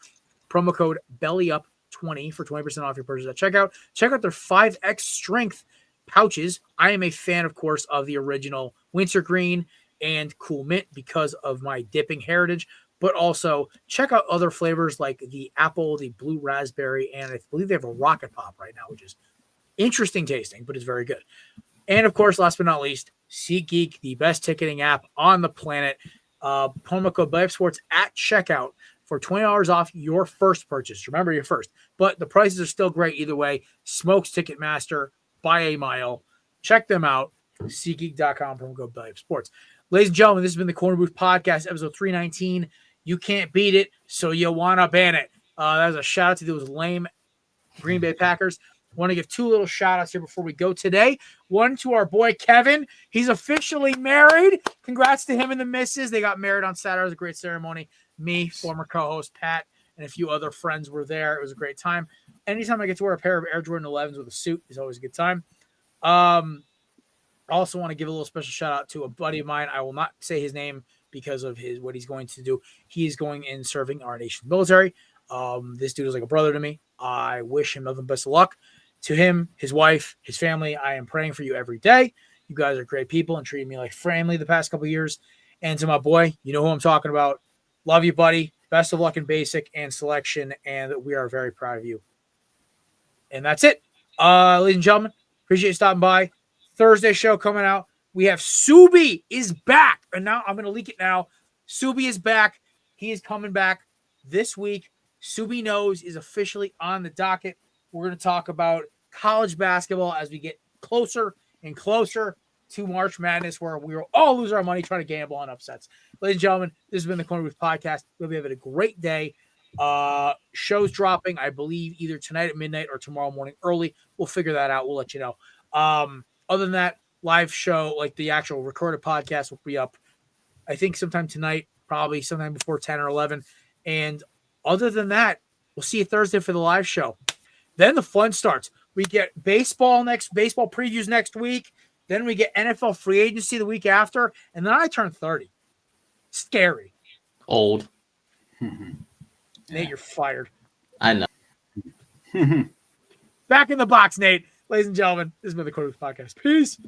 Promo code BELLYUP20 for 20% off your purchase at checkout. Check out their 5X strength pouches. I am a fan, of course, of the original wintergreen and cool mint because of my dipping heritage. But also check out other flavors like the apple, the blue raspberry, and I believe they have a rocket pop right now, which is interesting tasting, but it's very good. And, of course, last but not least, SeatGeek, the best ticketing app on the planet. Promo code BELLYUPSports at checkout for $20 off your first purchase. Remember, your first. But the prices are still great either way. Smokes Ticketmaster by a mile. Check them out. SeatGeek.com, promo code BELLYUPSports. Ladies and gentlemen, this has been the Korner Booth Podcast, episode 319. You can't beat it, so you want to ban it. That was a shout-out to those lame Green Bay Packers. I want to give 2 little shout-outs here before we go today. One to our boy Kevin. He's officially married. Congrats to him and the missus. They got married on Saturday. It was a great ceremony. Me, former co-host Pat, and a few other friends were there. It was a great time. Anytime I get to wear a pair of Air Jordan 11s with a suit is always a good time. I also want to give a little special shout-out to a buddy of mine. I will not say his name because of what he's going to do. He is going in serving our nation's military. This dude is like a brother to me. I wish him nothing but best of luck. To him, his wife, his family, I am praying for you every day. You guys are great people and treated me like family the past couple of years. And to my boy, you know who I'm talking about. Love you, buddy. Best of luck in basic and selection, and we are very proud of you. And that's it. Ladies and gentlemen, appreciate you stopping by. Thursday show coming out. We have Subi is back. And now I'm going to leak it now. Subi is back. He is coming back this week. Subi Knows is officially on the docket. We're going to talk about college basketball as we get closer and closer to March Madness, where we will all lose our money trying to gamble on upsets. Ladies and gentlemen, this has been the Korner Booth Podcast. We'll be having a great day. Shows dropping, I believe, either tonight at midnight or tomorrow morning early. We'll figure that out. We'll let you know. Other than that, live show, like the actual recorded podcast, will be up, I think, sometime tonight, probably sometime before 10 or 11. And other than that, we'll see you Thursday for the live show. Then the fun starts. We get baseball previews next week. Then we get NFL free agency the week after. And then I turn 30. Scary. Old. Nate, you're fired. I know. Back in the box, Nate. Ladies and gentlemen, this has been the Korner Booth Podcast. Peace.